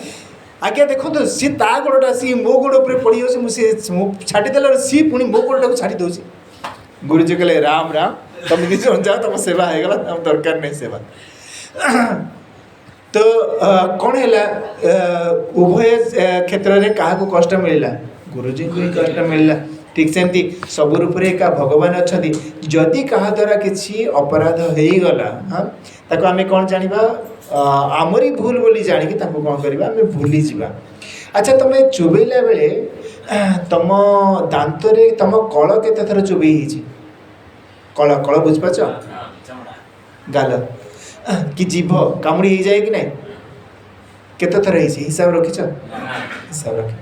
आज्ञा देखो तो सी ता गोड़टा सी मो गोड़ उपर पड़ जाऊँ छाटिदेला सी पुणी मो गोड़टा को छाड़ी दूसरी गुरुजी कहले राम राम तुम निज जाओ तुम सेवा होगा तुम दरकार नहीं सेवा तो कौन है उभय क्षेत्र में क्या कष्ट मिलला गुरुजी को ही कष्ट मिलला ठीक सेमती सब रूप एका भगवान अच्छा जदि क्या द्वारा किसी अपराध हो गला हाँ ताको आमे कौन जानिबा आमरी भूल बोली जानिकी ताको कौन करबा आमे भूली जिबा अच्छा तुम चुबैला बेले तुम दांत रे तुम कल केते थर चुबै हिची कल कल बुझ पाछ गाल कि जीभ कामुड़ी हो जाए कि नहीं केते थर हिसाब रखिछ हिसाब रख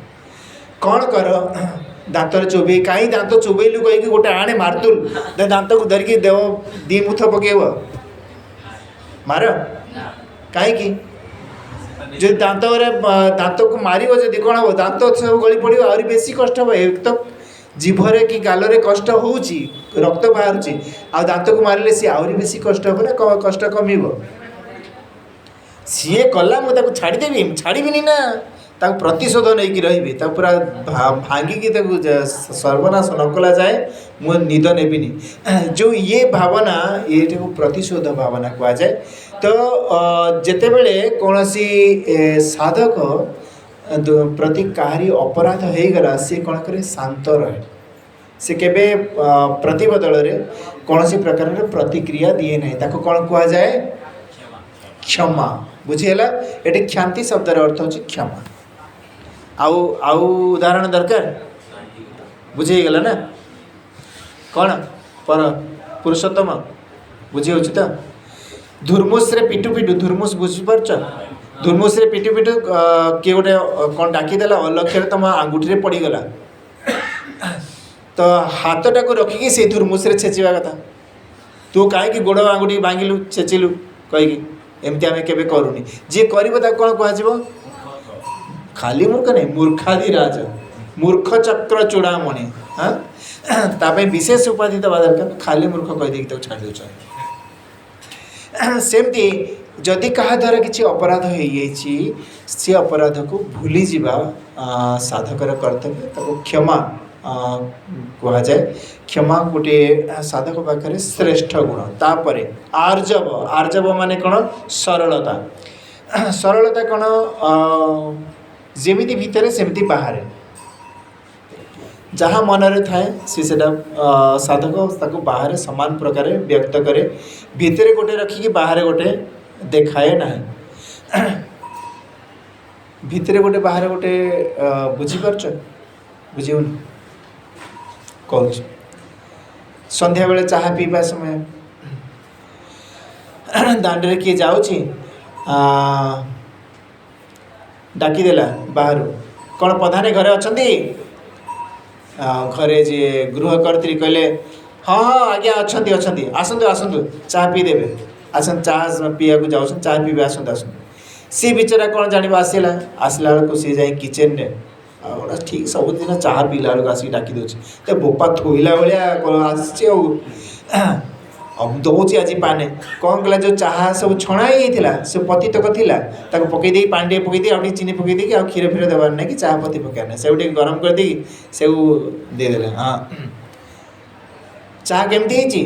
कौन कर दांत चोबे कहीं दांत चोबेलु कहीं गोटे आणे मारतुल दांत को धरिकी देव दी मुथ पकेब मार कहीं जो दांत दांत को मार जदि कौन हम दांत सब गली पड़ आहरी बेसी कष्ट हम एक तो जीभरे कि गालरे कष्ट हो रक्त बाहर आ दांत को मारे सी आहरी बेसी कष्ट हम ना कष्ट कमिब सी कला मुझे छाड़देवी छाड़बी ना ताको प्रतिशोध नहीं रही पूरा भांगिकी सर्वनाश न कला जाए मु निद नेबिनी जो ये भावना ये प्रतिशोध भावना कह जाए तो जेते बेले कौन सी साधक प्रति काहारी अपराध हो गला सी कौन करे शांत रहे से केबे प्रतिबदल रे कौन सी प्रकार प्रतिक्रिया दिए नहीं ताको कौन कह जाए क्षमा बुझीगला ये क्षांति शब्दर अर्थ हो क्षमा आउ आउ उदाहरण दरकार बुझीगला ना कौन पर पुरुषोत्तम बुझी हो तो धुर्मुस रे पिटु पिटु धुर्मुस बुझीपार धुर्मुस रे पिटु पिटु किए गोटे कौन डाकीदेला अलक्ष्य तुम आंगुठी पड़गला तो हाथटा को रखिकी से धुर्मुस रे छेचिवा कथा तू कहीं गोड़ आंगुठी भांगिलु छेचिलु कहीकि एमती आम के करूनी जी कर कौन कह खाली मूर्ख नहीं मूर्खाधिराज मूर्ख चक्र चूड़ामणि हाँ ताप विशेष उपाधि दवा दरकार खाली मूर्ख कहीदे छाड़ दे सेमती जदि क्या द्वारा किसी अपराध हो सी अपराध को भूली जावा साधकर कर्तव्य ताको क्षमा कह जाए क्षमा गोटे साधक पाखे श्रेष्ठ गुण तापर आर्जव आर्जव माने कौन सरलता सरलता कौन जेमिति भितर सेमिति बाहर जहाँ मनरे थाए सी साधक ताको बाहर समान प्रकार व्यक्त करे भितर गोटे रखिकी बाहर गोटे देखाए ना भितर गोटे बाहर गोटे बुझीपार बुझेनि कहूँ संध्या बेले चाहा पीवा समय दांडे किए जाऊँगी डाकीदेला बाहर कौन प्रधान घरे अच्छा घरे जी गृह करती कहले हाँ हाँ आज्ञा अच्छा अच्छा आसतु आसतु चाह पीदेवे आसन चाह पीवा को जाऊँ चाह पीवे आसतु आसतु सी बिचरा कौन जान आसला आसला बेलू सी जाए किचेन रे ठीक सबुदिन चाह पीला बेलू आसिक डाकी दूसरी तो बोपा थोइला भाया दौची आज पाने कौन कला जो चाह सब छणा ही से पतितक थिला ताको पकईदे पानी पकईदे आउ चीनी पकईदे आ क्षीर फीर देवार ना कि चाह पत्ती पकाना से गरम करदे से देदेले हाँ चाह केमती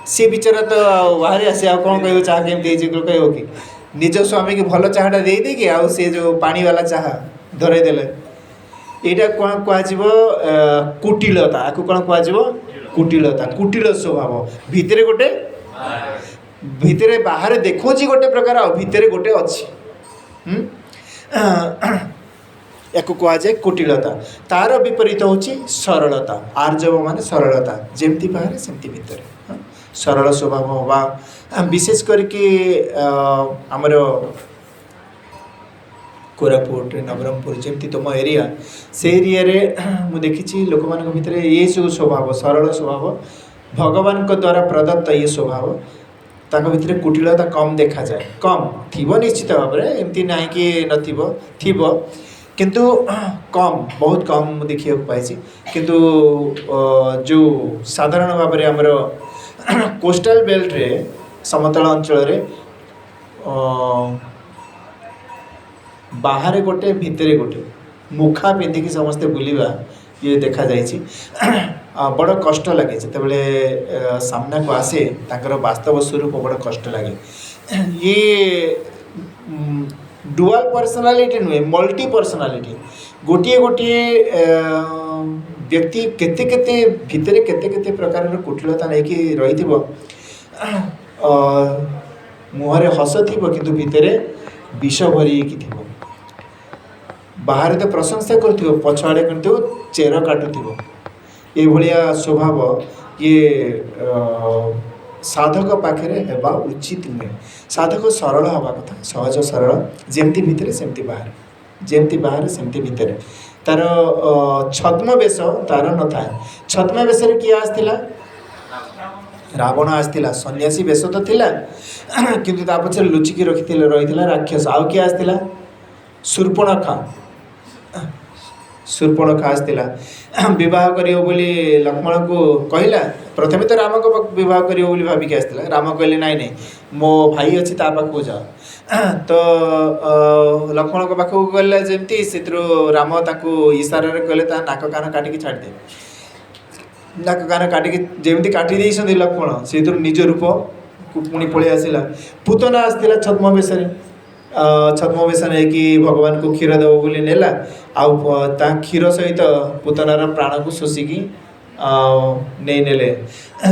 सी बिचारा तो बाहरी आसे आ कौन कह चाह केमती कह कि निज स्वामी की भल चाहटा दे कि आउ सी जो पानी वाला चाह धरई देले यहाँ कौन कह कुटिलता आपको कौन कह कुटिलता कुटिल स्वभाव भितर गोटे भितर बाहर देखो गोटे प्रकार आ भितर गोटे अच्छी या कहुए कुटिलता तार विपरीत हूँ सरलता आर्जव मान सरलता जमती बाहर सेमती भितर सरल स्वभाव हवा विशेष करके आमर कोरापुट नवरंगपुर जमती तुम एरिया से एरिया रे मु देखी लोक मान भितर ये सब स्वभाव सरल स्वभाव भगवान को द्वारा प्रदत्त ये स्वभाव ताक भितर कुटिलता कम देखा जाए कम थी निश्चित भाव में एमती ना कि नथिबो किंतु कम बहुत कम देखा पाई किंतु जो साधारण भाव में आमर कोस्टाल बेल्ट रे समतल अंचल रे बाहर गोटे भितर गोटे मुखा पिंधिकी समस्ते बुलवा ये देखा जाइए बड़ कष्ट लगे जिते सामना को आसे ताकर वास्तव स्वरूप बड़ कष्ट लगे ये डुआल पर्सनालिटी नुहे मल्टी पर्सनालिटी गोटे गोटे व्यक्ति केते केते भितर केते केते प्रकार कुटिलता नहीं रही मुहरे हस थी किंतु भितर विष भरी बाहर तो प्रशंसा कर पछआड़े कर चेर काटुव ये स्वभाव ये साधक पाखे हेबा उचित नुहे साधक सरल हवा कथा सहज सरल जमती भितर सेमती बाहर जमती बाहर सेमती भितर तार छद्म वेश तार न था छद्म वेश किए आसला रावण आसला सन्यासी वेश तो थिला किंतु ता पछे लुचिकी रखी रही राक्षस आउ किए आसला शूर्पणखा आसला विवाह करियो बोली लक्ष्मण को कहला प्रथमे तो राम को विवाह करियो बोली भाविकी आसला राम कहले नाई नाई मो भाई अच्छी ता पाखु जा तो लक्ष्मण को पाखु गला जमती से राम ताकू इशारा कहले ता नाक कान काटिकी छाड़ दे नाक कान काटिकी जमती काटी देइछन्ती लक्ष्मण से निज रूप पुणी पळि आसिला पूतना आसला छद्म बेशरे छद्म बेश नहीं भगवान को क्षीर देव बोली नेला आ क्षीर सहित पूतनार प्राण को शोषिकी नहीं नेले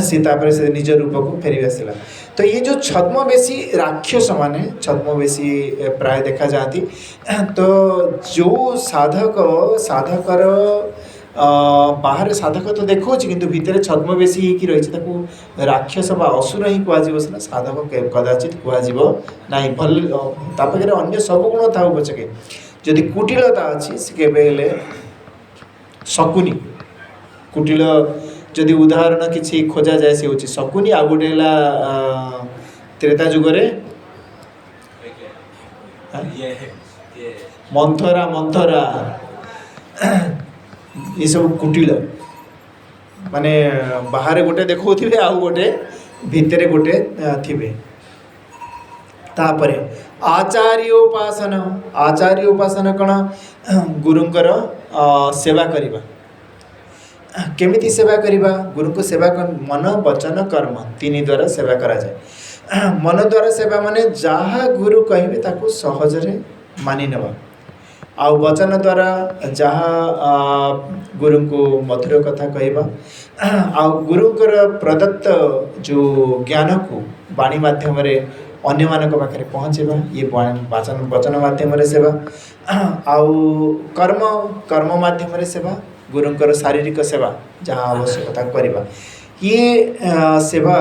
सीतापर से निज रूप को फेरी आसला तो ये जो छद्मवेशी राक्षस माने छद्मवेशी प्राय देखा जाती तो जो साधकर बाहर साधक तो देखो किंतु भितर छद्मवेशी ही रही राक्षस बा असुर ही कहुव सीना साधक कदाचित कहुव ना भल तापाखे अन्य सब गुण था पचके जदि कुटिलता अच्छी से केबे शकुनी कुटिल जदि उदाहरण किसी खोजा जाए से हूँ शकुनी आ गोटे त्रेता जुगरे मंथरा ये सब कुटिल माने बाहर गोटे देखो थे आउ गोटे भितर गोटे थिबे तापरे आचार्य उपासना कौन गुरुंकर सेवा करिबा केमिति सेवा करिबा गुरु को सेवा मन वचन कर्म तीन द्वारा सेवा करा जाए मन द्वारा सेवा माने जहाँ गुरु कहिबे ताको सहजरे मानि नेबा आ वचन द्वारा जहाँ गुरु को मधुर कथा कहवा आ गुरुंकर प्रदत्त जो ज्ञान को वाणी माध्यम अन्य मानक पाखे पहुँचेबा ये वचन माध्यम सेवा आउ कर्म माध्यम सेवा गुरुंकर शारीरिक सेवा जहाँ आवश्यकता करवा ये सेवा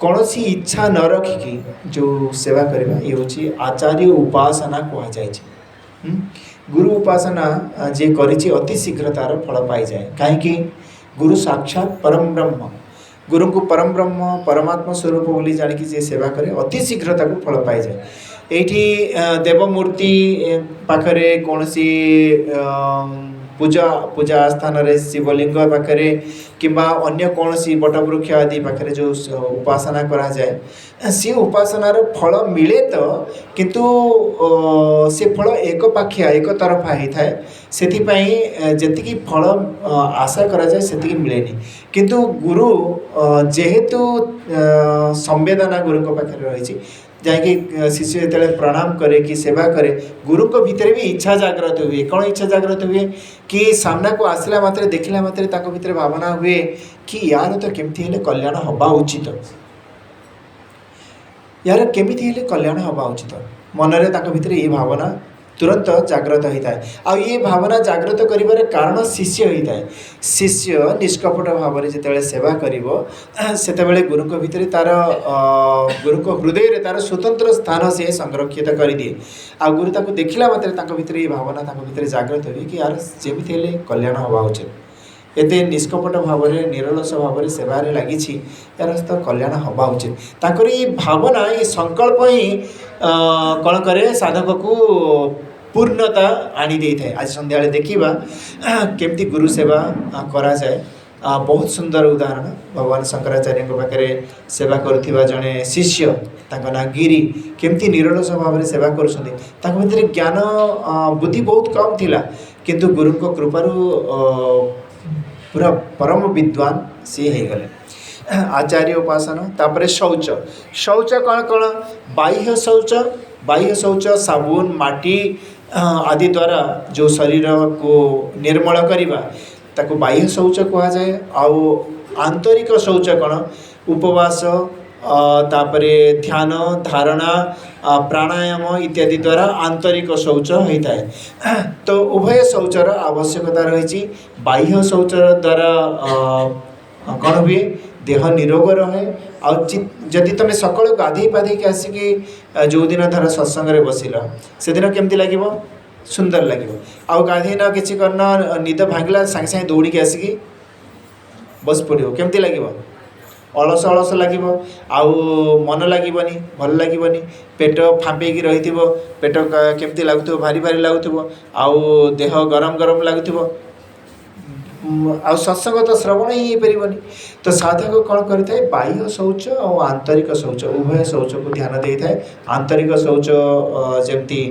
कौन सी इच्छा न रखिकी जो सेवा करवा ये हूँ आचार्य उपासना कहुए गुरु उपासना जे करिछि अति शीघ्र तार फल पाई जाए कहीं गुरु साक्षात परम ब्रह्म गुरु को परम ब्रह्म परमात्मा स्वरूप बोली जानिकी जे सेवा करे अति शीघ्र ताको फल पाई जाए एठी देवमूर्ति पाखरे कौन सी पूजा पूजा स्थान रे शिवलिंग पाखे किंबा अन्य कौन सी बटवृक्ष आदि पाखे जो उपासना करा जाए सी उपासनार फल मिले तो किंतु से फल एक पाखिया एक तरफा होता है से जी फल आशा करा जाए से मिलेनि किंतु गुरु जेहेतु संवेदना गुरु पाखे रही जाकि शिष्य जो प्रणाम करे कि सेवा करे गुरु को भितर भी इच्छा जागृत हुए कौन इच्छा जागृत हुए कि सामना को आसला मात्रे देखला मात्रे ताको भितर भावना हुए कि यार तो केमती हेले कल्याण हवा उचित यार केमिति हेले कल्याण हवा उचित मनरे ताको भितर ये भावना तुरंत जागृत होता है आ ये भावना जागृत करिबार कारण शिष्य होता है शिष्य निष्कपट भाव में जिते सेवा करते गुरु भितर तार गुरु को हृदय रे तार स्वतंत्र स्थान से संरक्षित कर दिए आ गुरु ताको देखला मात्रे भितर ये भावना भितर जागृत हुए कि यार जेमिति हेले कल्याण हवा उचित एते निष्कपट भाव में निरलस भाव में सेवार लगी यार तो कल्याण हवा उचित ताकर ये भावना ये संकल्प ही कौन करे साधक को पूर्णता आनी दे थाए आज संध्या देखा केमती गुरु सेवा करा जाए बहुत सुंदर उदाहरण भगवान शंकराचार्य पाखे सेवा करुवा जड़े शिष्य तांका ना गिरी केमती निरलस भाव में सेवा कर ज्ञान बुद्धि बहुत कम थिला किंतु गुरु को कृपारू पूरा परम विद्वान सी हो गले आचार्य उपासना तापर शौच शौच कौन कौन बाह्य शौच साबुन माटी आदि द्वारा जो शरीर को निर्मल करवा ताको बाह्य शौच कहा जाए आउ आंतरिक शौच कौन उपवास तापरे ध्यान धारणा प्राणायाम इत्यादि द्वारा आंतरिक शौच होता है तो उभय शौचर आवश्यकता रही बाह्य शौच द्वारा कौन हुए देह निरोग रहे आदि तुम सकाल गाधे पाधे के आसिक जो दिन धर सत्संग बसिल से दिन केमती लगे सुंदर लगे आउ गाधे न कि करना निद भांगला सांगे सांगे दौड़ी के आसिक बस पड़ो केमती लगे अलस अलस लगे आउ मन लगे भल लगे पेट फांपेकी रही पेट केमती लगुव भारी भारी लगुव आउ देह गरम गरम लगुव आ सत्संग तो श्रवण ही पारनि तो साधक कौन करता बाह्य शौच और आंतरिक शौच उभय शौच को ध्यान दे था आंतरिक शौच जमती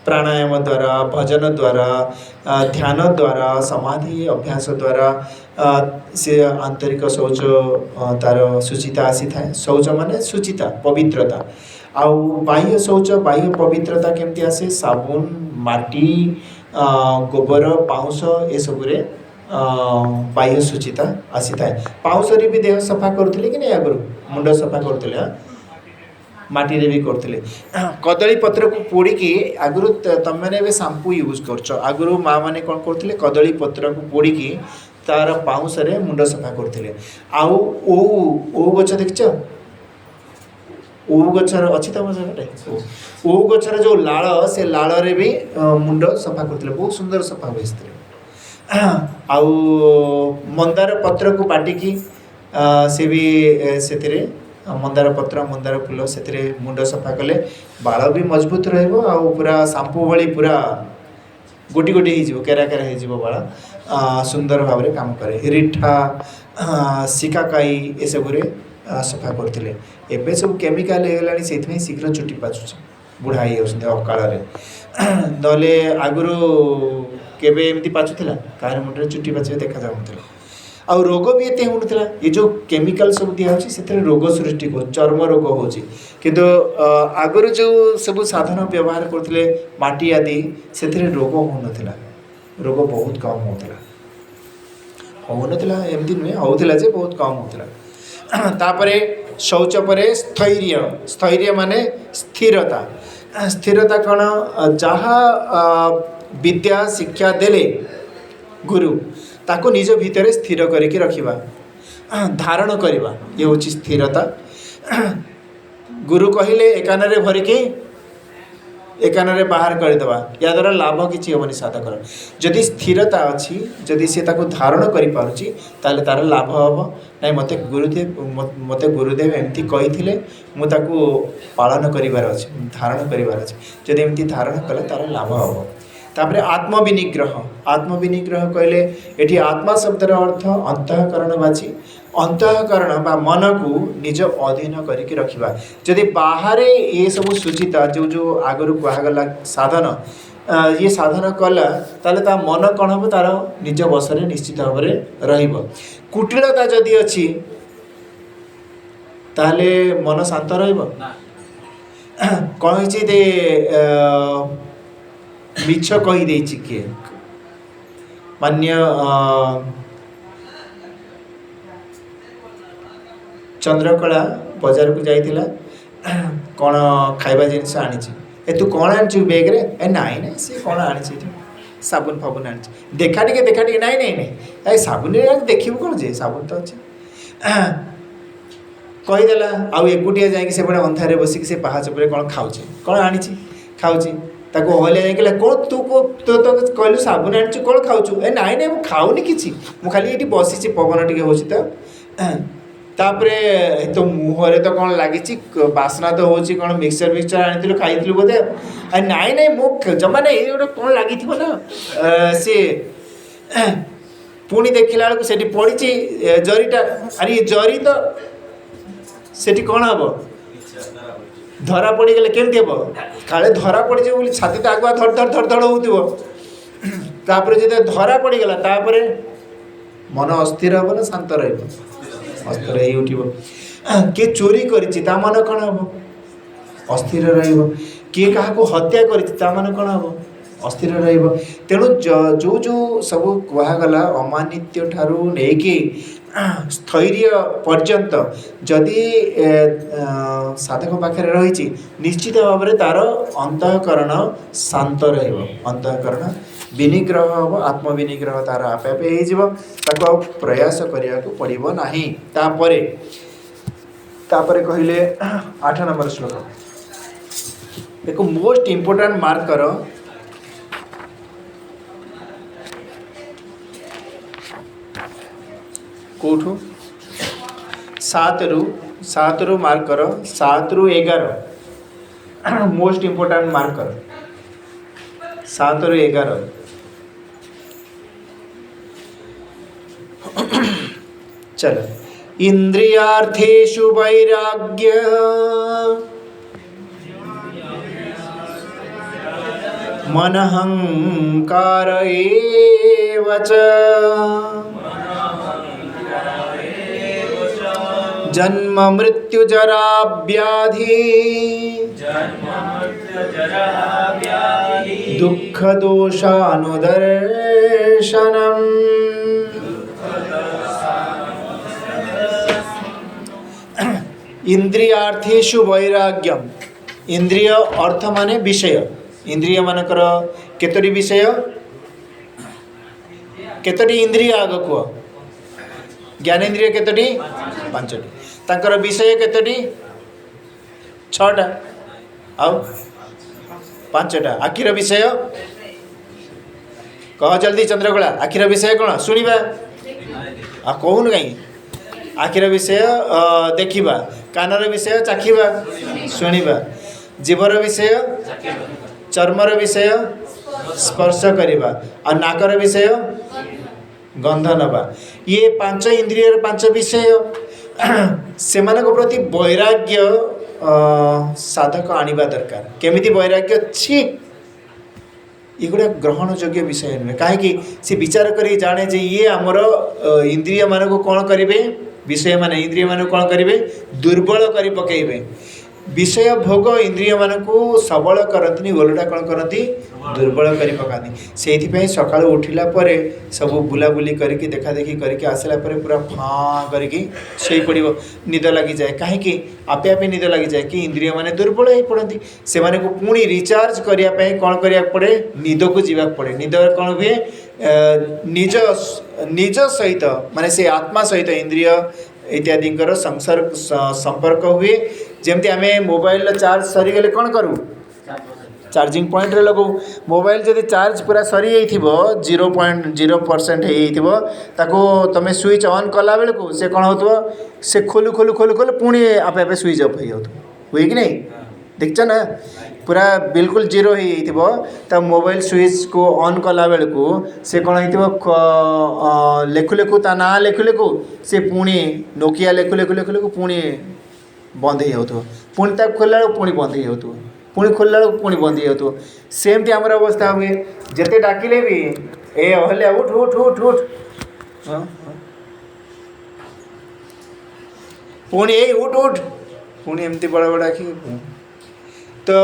प्राणायाम द्वारा भजन द्वारा ध्यान द्वारा समाधि अभ्यास द्वारा से आंतरिक शौच तार सुचिता आसी था शौच माने सुचिता पवित्रता आउ बाह्य शौच बाह्य पवित्रता केमती आसे साबुन माटी गोबर पाउंस ये सबुरे बाह्य सुचिता आसी था पाउंस भी देह सफा करते कि नहीं आगु मुंड सफा करते माटी रे भी करते कदली पत्र को पोड़िकी आगु तुम मैंने शैम्पू यूज कर आगु माँ मैंने कौन करते कदली पत्र को पोड़िकी तार पाउंस रे मुंड सफा करते आउ ओ गछ देखछ ओ गछर अच्छी तुम जगह ओ गछर जो लाल से लाल रे भी मुंड सफा करते बहुत सुंदर सफा हुए आउ मंदार पत्र को बाटिकी से भी से मंदार पत्र मंदार फूल से मुंड सफा कले बाल भी मजबूत रहिबो आउ पूरा शैम्पू भली पूरा गोटी गोटी हो केरा केरा हो बाल सुंदर भाव में काम करे रिठा सिकाकाई ये सबुरे सफा करते एवं सब केमिकाल होगा से शीघ्र चुटी पाचुच बुढ़ा हो अकाल नले आगुरी केवे एमती पाचुला कह मुंडे चुटी पाचे देखा जाऊला आ रोग भी एत होना ये जो केमिकल सब दिखाई से रोग सृष्टि हो चर्म रोग हो किंतु आगुरी जो सब साधन व्यवहार करते माटी आदि से रोग होना रोग बहुत कम होना एमती नुहे होता जे बहुत कम होता तापरे शौच पर स्थैर्य स्थैर्य माने स्थिरता स्थिरता कौन जहाँ विद्या शिक्षा देले गुरु ताको निज भितर स्थिर करके रखिबा धारण करवा ये हूँ स्थिरता गुरु कहले एकान रे भरिकी एकान रे बाहर करदेवा या द्वारा लाभ किसी हेनी साधकर जदि स्थिरता अच्छी जदि सी धारण कर तार लाभ हम ना मत गुरुदेव एमती कही मुझे पालन करार अच्छे धारण करार अच्छे जदि एमती धारण कले तार लाभ हम तापर आत्मविनिग्रह आत्मविनिग्रह कहले एठी आत्मा शब्दर अर्थ अंतःकरणवाची अंतःकरण बा मन को निज अधीन करके रखिबा जदि बाहर ये सब सूचिता जो जो आगु कहगला साधन ये साधन कला ताले ता मन कौन हम तार निज बसरे निश्चित भाव में रहिब कुटिलता जदि अच्छी ताले मन शांत रहिब ना कौन दे मिछ कहीदे किए मान्य चंद्रकला बाजार को जाइला कौन खाइबा जिनिस आनी ए तू कौन आनी बैग रे ए नाई ना सी कौन आनी साबुन फाबुन आनी देखा टे नाई नाई नाई ए साबुन देखिबू कौन जे साबुन तो अच्छे कहीदेला आउ एकुटिया जाकि से अंधारे बसिक से पहाच पर कौन खाऊे कौन आनी खाऊँ ताको हलिया जाइला कौन तू को तो कहलु साबुन आनी कौन खाऊ ए नाई नाई मुझे खाऊनी कि खाली ये बसी पवन टे हो तापरे तो मुहरे तो कौन लगी बासना तो होची कौन मिक्सचर आनी खाई बोधे नाई नाई मो जमा ना ये गोटे कौन लगी ना सी पुणी देखला बेलू से पड़ी जरीटा अरे ये जरी तो सेठी कौन हम धरा पड़गले केमती हम काले धरा पड़ जाए छाती तो आगुआ धड़ धड़ धड़ धड़ होपर जो धरा पड़गला तापर मन अस्थिर हम ना शांत अस्थिर हो उठब किए चोरी कर मन कौन हम अस्थिर किए क्या हत्या कर मन कौन हम अस्थिर तेणु जो जो सब कहगला अमानित्य ठारू नहीं स्थैर्य पर्यंत जदि साधक पाखे रही निश्चित भाव में तार अंतःकरण शांत अंतःकरण विनिग्रह हम आत्मविनिग्रह तार आपे आपे हो प्रयास करने को पड़ो ना तापर कहले 8 नंबर श्लोक एक मोस्ट इम्पोर्टाट मार्क कर कौटू 7 रु मार्क कर 7 रु 11 मोस्ट इम्पोर्टाट मार्क कर 7 रु 11 चलो इंद्रियार्थेषु वैराग्य मनहंकार एव च जन्म मृत्यु जरा व्याधि दुख दोषानुदर्शनम् इंद्रियार्थेषु वैराग्यम इंद्रिय अर्थ माने विषय इंद्रिय मानकर केतोटी विषय केतोटी इंद्रिय आग कह ज्ञानेन्द्रिय केतोटी 5टी तांकर विषय केतोटी 6टा आउ 5टा आखिर विषय कह जल्दी चंद्रकला आखिर विषय कौन शुणा आ कहून कहीं आखिर विषय देखा कानर विषय चाखा शुणा जीवर विषय चर्मर विषय स्पर्श करवा आ नाकर विषय गंध नवा ये 5 इंद्रिय 5 विषय से प्रति वैराग्य साधक आनिबा दरकार केमिति वैराग्य छी ये गोटे ग्रहण योग्य विषय नुहे कहीं सी विचार कर जाने जे ये आमर इंद्रिय मान को कौन करेंगे विषय माने इंद्रिय मान कौन करेंगे दुर्बल कर पकेबे विषय भोग इंद्रिय मान को सबल करती ओलटा कौन करती दुर्बल कर पकाती से सका उठिला परे सब बुलाबुली करके देखा देखी करके आसला परे पूरा फाँ करके शई पड़ो निद लगी जाए कहीं आपे आपे निद लगी जाए कि इंद्रिय माने दुर्बल हो पड़ती से माने को पुणी रिचार्ज करने कौन करा पड़े निद को जीवा पड़े निद कौन हुए निज निज सहित माने से आत्मा सहित इंद्रिय इत्यादि संपर्क हुए जमती आम मोबाइल चार्ज सरीगले कौन करूँ चार्जिंग पॉइंट रे लगू मोबाइल जब चार्ज पूरा सरी जाइए 0.0% ताको तुम स्विच ऑन कला बेलू से कौन हो से खोलू खोलू खोलू खोलू पुणी आपे आपे स्विच ऑफ हो हुए कि नहीं देखछ ना पूरा बिल्कुल जीरो हो तो मोबाइल स्विच को ऑन कला बेल को से कौन हो लेखु लेखु ता ना लेखु लेखु से पुणी नोकिया लेखु लेखु लेखु लेखु पुणी बंद हो पुणी तक खोलला पुणी बंद हो पुणी खोलला पुणी बंद हो सेमती आमर अवस्था हुए जिते डाकिले भी ए हले उठ उठ उठ उठ हाँ पुणी ए उठ उठ पुणी एमती बड़ा बड़ा आखि तो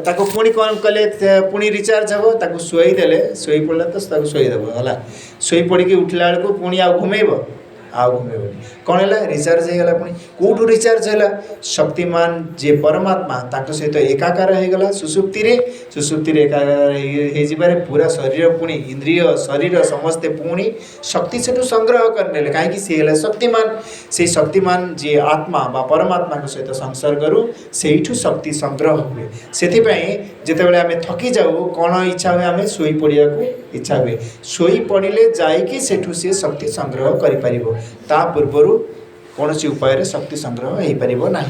ताको पुणी कौन कले पुणी रिचार्ज हम ताको शुई देले शुई पड़ा तो ताको शुई देव है शुई पड़ी उठला बेलू पुणी आ घुमेब आउ घुमेबनी कौन है रिचार्ज होगा पुणी कौटू रिचार्ज है शक्तिमान जे परमात्मा ताको सहित एकाकार होगा सुसुप्ति एकाकार हो पूरा शरीर पुणी इंद्रिय शरीर समस्ते पुणी शक्ति से संग्रह करने कहीं सी है शक्तिमान से शक्तिमान जे आत्मा बा परमात्मा सहित संसर्गरू से शक्ति संग्रह हुए से जिते आम थकी जाऊ कौन इच्छा हुए आम शोई पड़ा इच्छा हुए शोई पड़े जाइकी सेठू सी शक्ति संग्रह कर ता पूर्वर कौन सी उपाय शक्ति संग्रह हो पार ना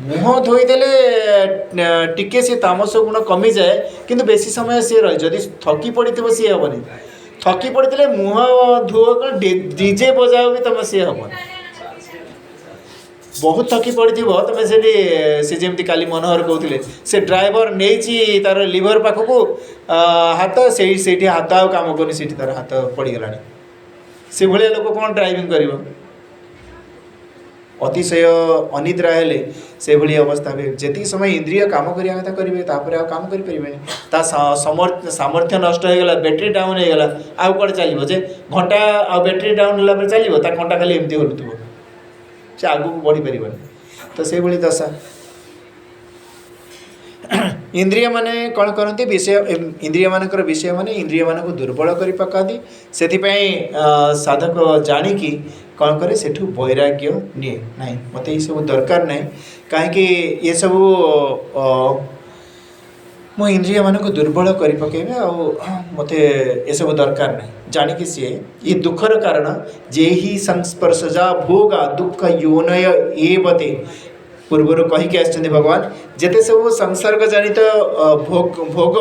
मुह धोईदेले टिके सी तामस गुण कमी जाए किंतु बेसी समय सी रही जदि थकी पड़ी सी हेनी थकी पड़े मुह धुओ कौन डीजे बजाओ भी तुम सी हम बहुत थकी पड़ी तुम से जमी काली मनोहर कहते से ड्राइवर नहीं तार लिभर पाखक हाथ से हाथ आ कम करनी से तार हाथ पड़गला से भाया लोक कौन ड्राइविंग कर अतिशय अनिद्रा हेले से भली अवस्था हुए जी समय इंद्रिय काम करिया कथा करेंगे तापर आ काम करें सामर्थ्य नष्ट होगा बैटेरी डाउन होगा आउ कड़े चलो जे घंटा आ बैटेरी डाउन है चलो घंटा खाली एमती हलुव से आगू बढ़ी पार तो से भली दशा इंद्रिय माने कौन करती विषय इंद्रिय मानकर विषय माने इंद्रिय मान को दुर्बल कर पकाती से साधक जाणिकी कौन करे सेठू वैराग्य निए नहीं मत ये सब दरकार नहीं कहीं ये सब मो इंद्रिय मान को दुर्बल कर पकेबे मत ये सब दरकार नहीं जाणिकी सी ये दुखर कारण जे ही संस्पर्शजा भोगा दुख योनय एवते पूर्वर कहीकि आछन्ति भगवान जेते सब संसर्ग जनित भोग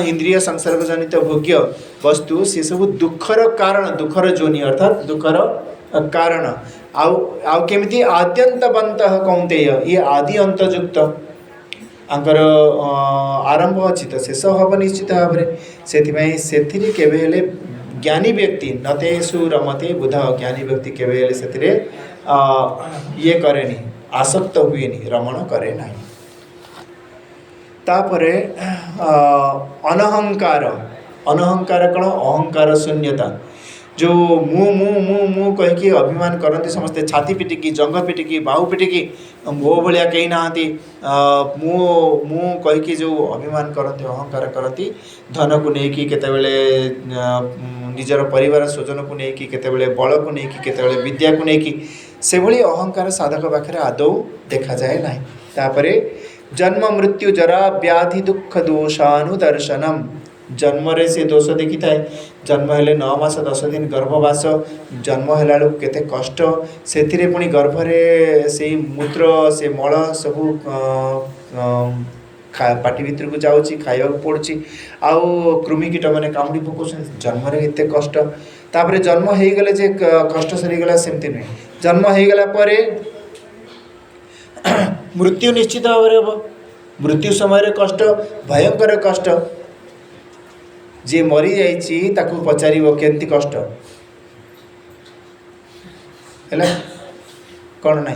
इंद्रिय संसर्ग जनित भोग्य वस्तु से सब दुखर कारण दुखर जोनि अर्थात दुखर कारण आउ केमिति आद्यंतवंत कौंतेय ये आदि अंतयुक्त आंकर आरंभ अच्छी तो शेष हम निश्चित भाव में से केवे ज्ञानी व्यक्ति नतेषु रमते बुध ज्ञानी व्यक्ति केवे से ये करे आसक्त हुए रमण करे ना तापरे अनहंकार अनहंकार कौन अहंकार शून्यता जो मु मु मु मु कहीकि अभिमान करते समस्ते छाती पिटिकी जंग पिटिकी बाहु पिटिकी मो भाया कहीं ना मु मु कहीकि जो अभिमान करते अहंकार करती धन को लेकिन केतेबेले निजर परिवार स्वजन को लेकिन केतेबेले बल को लेकिन केतेबेले विद्या को लेकिन से भली अहंकार साधक पाखे आदौ देखा जाए ना तापरे जन्म मृत्यु जरा व्याधि दुख दोषानुदर्शनम जन्म रे से दोष देखी थाए जन्म हेले 9 मास 10 दिन गर्भवास जन्म है बेलू केते कष्ट से पुणी गर्भरे से मूत्र से मल सबू पाटी भितर को जाऊँगी खाइबा पड़ुची आउ कृमिकीट मैंने कामुड़ी पकाउछ जन्म रे एते कष्ट तापर जन्म हो गले जे कष्ट सरीगला सेमती नुहे जन्म हो गला परे मृत्यु निश्चित भाव में हम मृत्यु समय कष्ट भयंकर कष्ट जे मरी जाइछि ताकू पचारिबो केमती कष्ट है कौन ना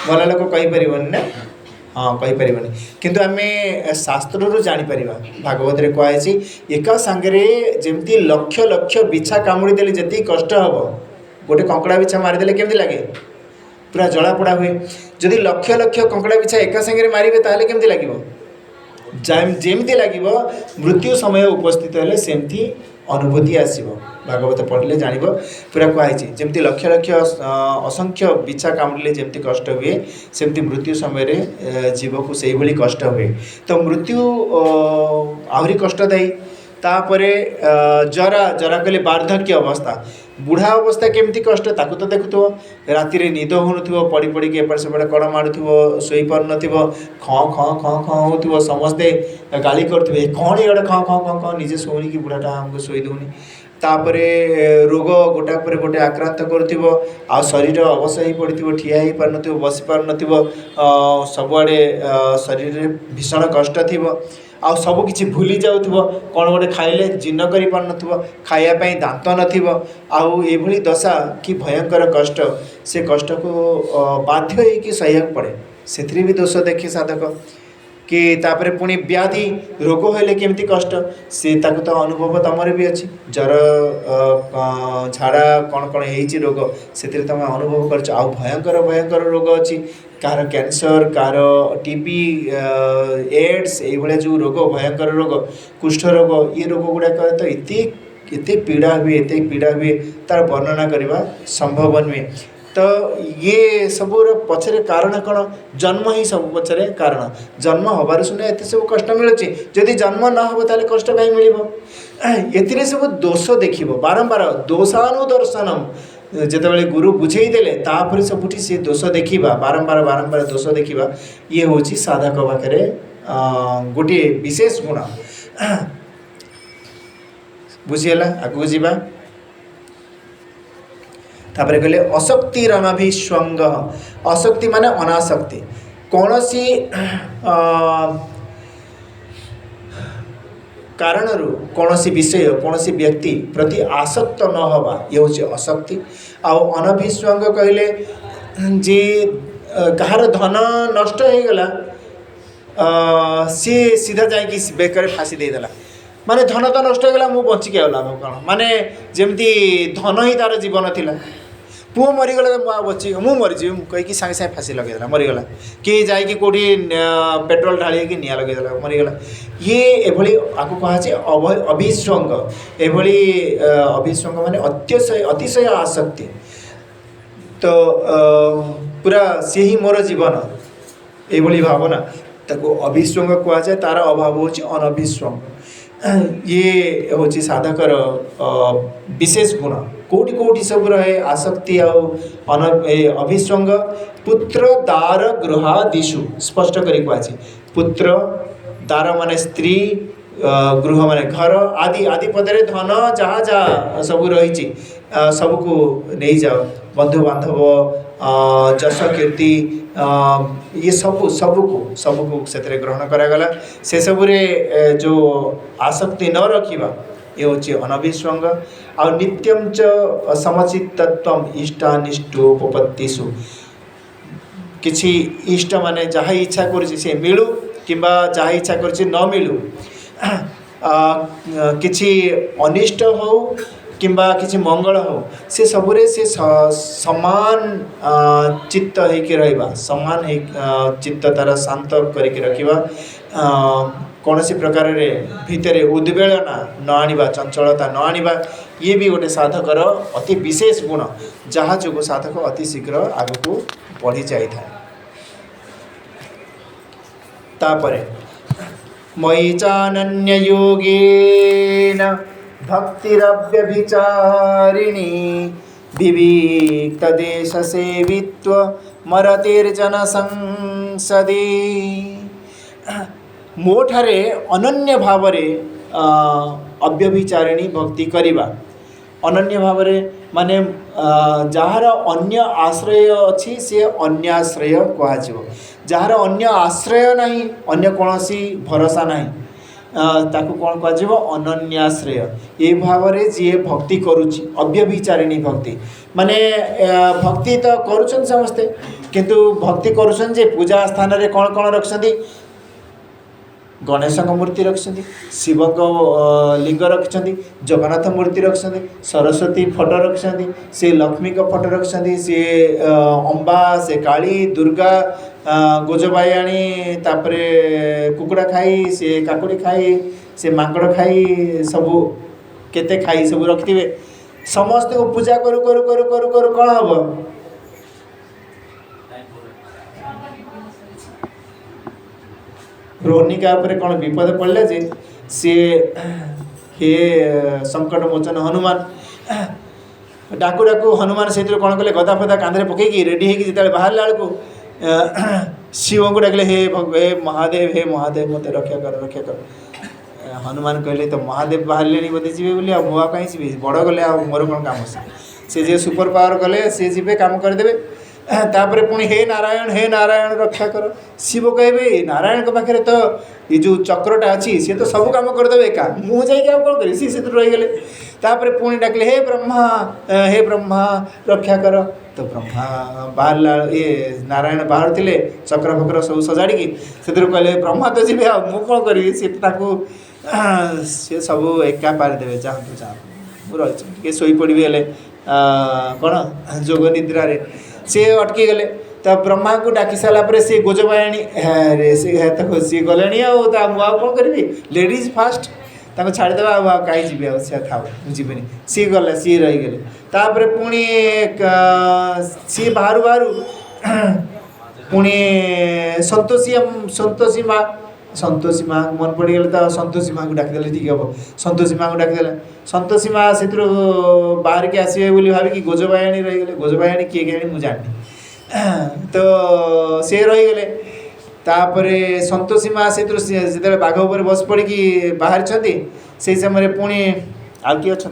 भल लोक कहीपर ना हाँ कहीपर किंतु आम शास्त्र जापर भागवत रे कहुई एक सांगे जमती लक्ष लक्ष बिछा कामुड़ी देले जी कष्ट हम गोटे कंकड़ा बिछा मारिदेले केमती लगे पूरा जलापोड़ा हुए जदि लक्ष लक्ष कंकड़ा बिछा एका सांगे मारे ताहले केमती लगे जमती लगे मृत्यु समय उपस्थित हेले सेमती अनुभूति आसब भागवत पढ़ले जान पूरा कहुई जमती लक्ष लक्ष असंख्य बिछा कामुड़े जमती कष्ट हुए सेमती मृत्यु समय जीव को से भली कष्ट हुए तो मृत्यु आहरी कष्टदायी तापरे जरा जरा कहले वार्धक्य अवस्था बुढ़ा अवस्था केमती कष्ट ताकू तो देखुथो राति रे निद होनुथिबो पड़ी पड़ी के एपट सेपट कड़ मारुथिबो सोई पार नथिबो खं खं खं खं होउथिबो समस्ते गाली करथिबे कौन एडे खं खं खं खं निजे सोनी की बुढ़ाटा हमको सोई दउनी तापरे रोग गोटा पर गोटे आक्रांत करुथिबो आ शरीर अवश ही पड़िथिबो ठिया ही पार नथिबो बसी पार नथिबो सबुआडे शरीर रे भीषण कष्ट थिबो आ सब किछि भूली जाउथिबो कोन गोटे खाइले जीर्ण करि पार नथिबो खाइया पई दांत नथिबो आउ एभली दशा कि भयंकर कष्ट से कष्ट को बाध्य होई कि सह्यक पड़े सेथि भी दोष देखि साधक कि तापरे पुणी व्याधि रोग हेले केमती कष्ट से ताको तो अनुभव तमरे भी अच्छी जर झाड़ा कौन कौन होती रोग से तुम अनुभव कर भयंकर भयंकर रोग अच्छी कार कैंसर कार टीबी एड्स ये जो रोग भयंकर रोग कुष्ठ रोग ये रोग गुड़ाक तो एते पीड़ा हुए एते पीड़ा हुए तार वर्णना करवा संभव नुहे तो ये सबूर पछरे कारण कौन जन्म ही सब पछरे कारण जन्म हबार सुने एत सब कष्ट मिलूँ जदि जन्म न हो ताले कष्ट कहीं मिल ए सब दोष देख बारंबार दोषानुदर्शनम जितेबाला गुरु बुझे देले तापर सबुठी से दोष देखा बारंबार बारंबार दोष देखा ये हूँ साधक पाखे गोटे विशेष गुण बुझीगला आगू जावा तापर कहले अशक्तिरनभिस्वंग अशक्ति माने अनासक्ति कौन सी कारण कौन सी विषय कौन सी व्यक्ति प्रति आसक्त न हवा ये हूँ अशक्ति आउ अनभिस्वंग कहले जे कहार धन नष्ट हो गला सी सीधा जाकि बेकर फाँसी देदेला माने धन तो नष्ट होगा मु बचिक लाभ कौन माने जमती धन ही तार जीवन थिला पुओ मरीगला तो बची मु मरीजी कहीकि सागे सागे फाँसी लगेदेला मरीगला कि जाकि कौटी पेट्रोल ढाली कि निआ लगेदेला मरीगला ये एभली आपको कहुचे अभिस्वंग एभली अभिस्वंग माने अतिशय आसक्ति तो पूरा सी ही मोर जीवन ये भावना ताको अभिस्वंग कहुए तार अभाव हूँ अनभिस्वंग ये हूँ साधकर विशेष गुण कोटि कोटि सब रहे आसक्ति अभिस्वंग पुत्र दार गृहादिषु स्पष्ट कर पुत्र दार माने स्त्री गृह माने घर आदि आदि पदरे धन जहाँ जहाँ सब रही सबको नहीं जाओ बंधु बांधव जश कीर्ति ये सबको से ग्रहण करागला से सबुरे जो आसक्ति न रखा ये हूँ अनभिस्वंग आ नित्यम च समचित्तत्वम इष्टानिष्टोपपत्तिषु किछि इष्ट माने जहाँ इच्छा कर मिलू किंबा जहाँ इच्छा कर न मिलू किछि अनिष्ट हो किंबा किछि मंगल हो से सबुरे से समान चित्त होकर रहिबा समान चित्त तार शांत करके रखिबा कौन सी प्रकार रे भितर उद्वेलना न आनिबा चंचलता न आनिबा ये भी गोटे साधकर अति विशेष गुण जहाँ जो साधक अति शीघ्र आगको बढ़ी जाए तापरे मयि चानन्य योगेन भक्तिरव्यभिचारिणी विविक्त देश सेवित्व मरतिर्जन संसदि मोठारे अनन्य भावरे अव्यभिचारिणी भक्ति करिबा अनन्य भावरे माने जार अन्य आश्रय अच्छी से अन्य आश्रय कहुव जार अन्य आश्रय नहीं अन्य कौनसी भरोसा नहीं ताकू कौन कह अनन्याश्रय ये भाव में जी भक्ति करुच्ची अव्यभिचारिणी भक्ति माने भक्ति तो करुछन समस्ते किंतु भक्ति करुछन जे पूजा स्थान रे कौन कौन रखछंती गणेश मूर्ति रखछंती शिव लिंग रखछंती जगन्नाथ मूर्ति रखछंती सरस्वती फोटो रखछंती से लक्ष्मी का फोटो रखछंती से अंबा से काली दुर्गा गोजबायाणी तापरे कुकुड़ा खाई से काकुड़ी खाई से माकड़ खाई सबू केते खाई सबू रखिथे समस्त को पूजा करू करू करू करू करू कौन हम रोहिणी का ऊपर कौन विपद पड़ला जे सी हे संकट मोचन हनुमान डाकू डाकू हनुमान से कौन कले गदा फदा कांधे पकईकि रेडी होगी जिते बाहर बेलू शिव को डाकिले हे हे महादेव मत रक्षा कर हनुमान कहले तो महादेव बाहर बोधे जी बोली मुआ कहीं जी बड़ गले मोर कौन काम से जे सुपर पावर कले सी जी काम करदे तापर पुणी हे नारायण रक्षा कर शिव कहे नारायण के पाखे तो ये जो चक्रटा अच्छी सी तो सब काम करदे एका मुझे कौन करी सी रहीगले तापर पुणी डाकिले हे ब्रह्मा रक्षा कर तो ब्रह्मा बाहर ये नारायण बाहर थे चक्र फक्र सब सजाड़ी से कहले ब्रह्मा तो जी मु कौन करी सी सब एका पारिदेवे चाहतु चाहतु रही शोपड़ी हेले कौन जोग निद्रा सी अटकी गले तो ब्रह्मा को डाकी सारापर सी गोजबायाणी सी गले मुआ कौन करी लेडीज फास्ट छाड़देवा कहीं जी सी था जीवन सी गला सी रहीगले तापर पुणी सी बाहर बाहर पुणी संतोषी माँ मन पड़गले तो संतोषी माँ को डाकिदेले ठीक हम संतोषी माँ को डाकिदेले संतोषी माँ से बाहर के आसवे बोली भाविकी गोजबायाणी रहीगले गोजबायाणी किए क्या मुझे जानी तो सी रहीगले तापर संतोषी माँ से जो बाघ उपर बस पड़ी बाहर से समय पुणी आउ किए अच्छा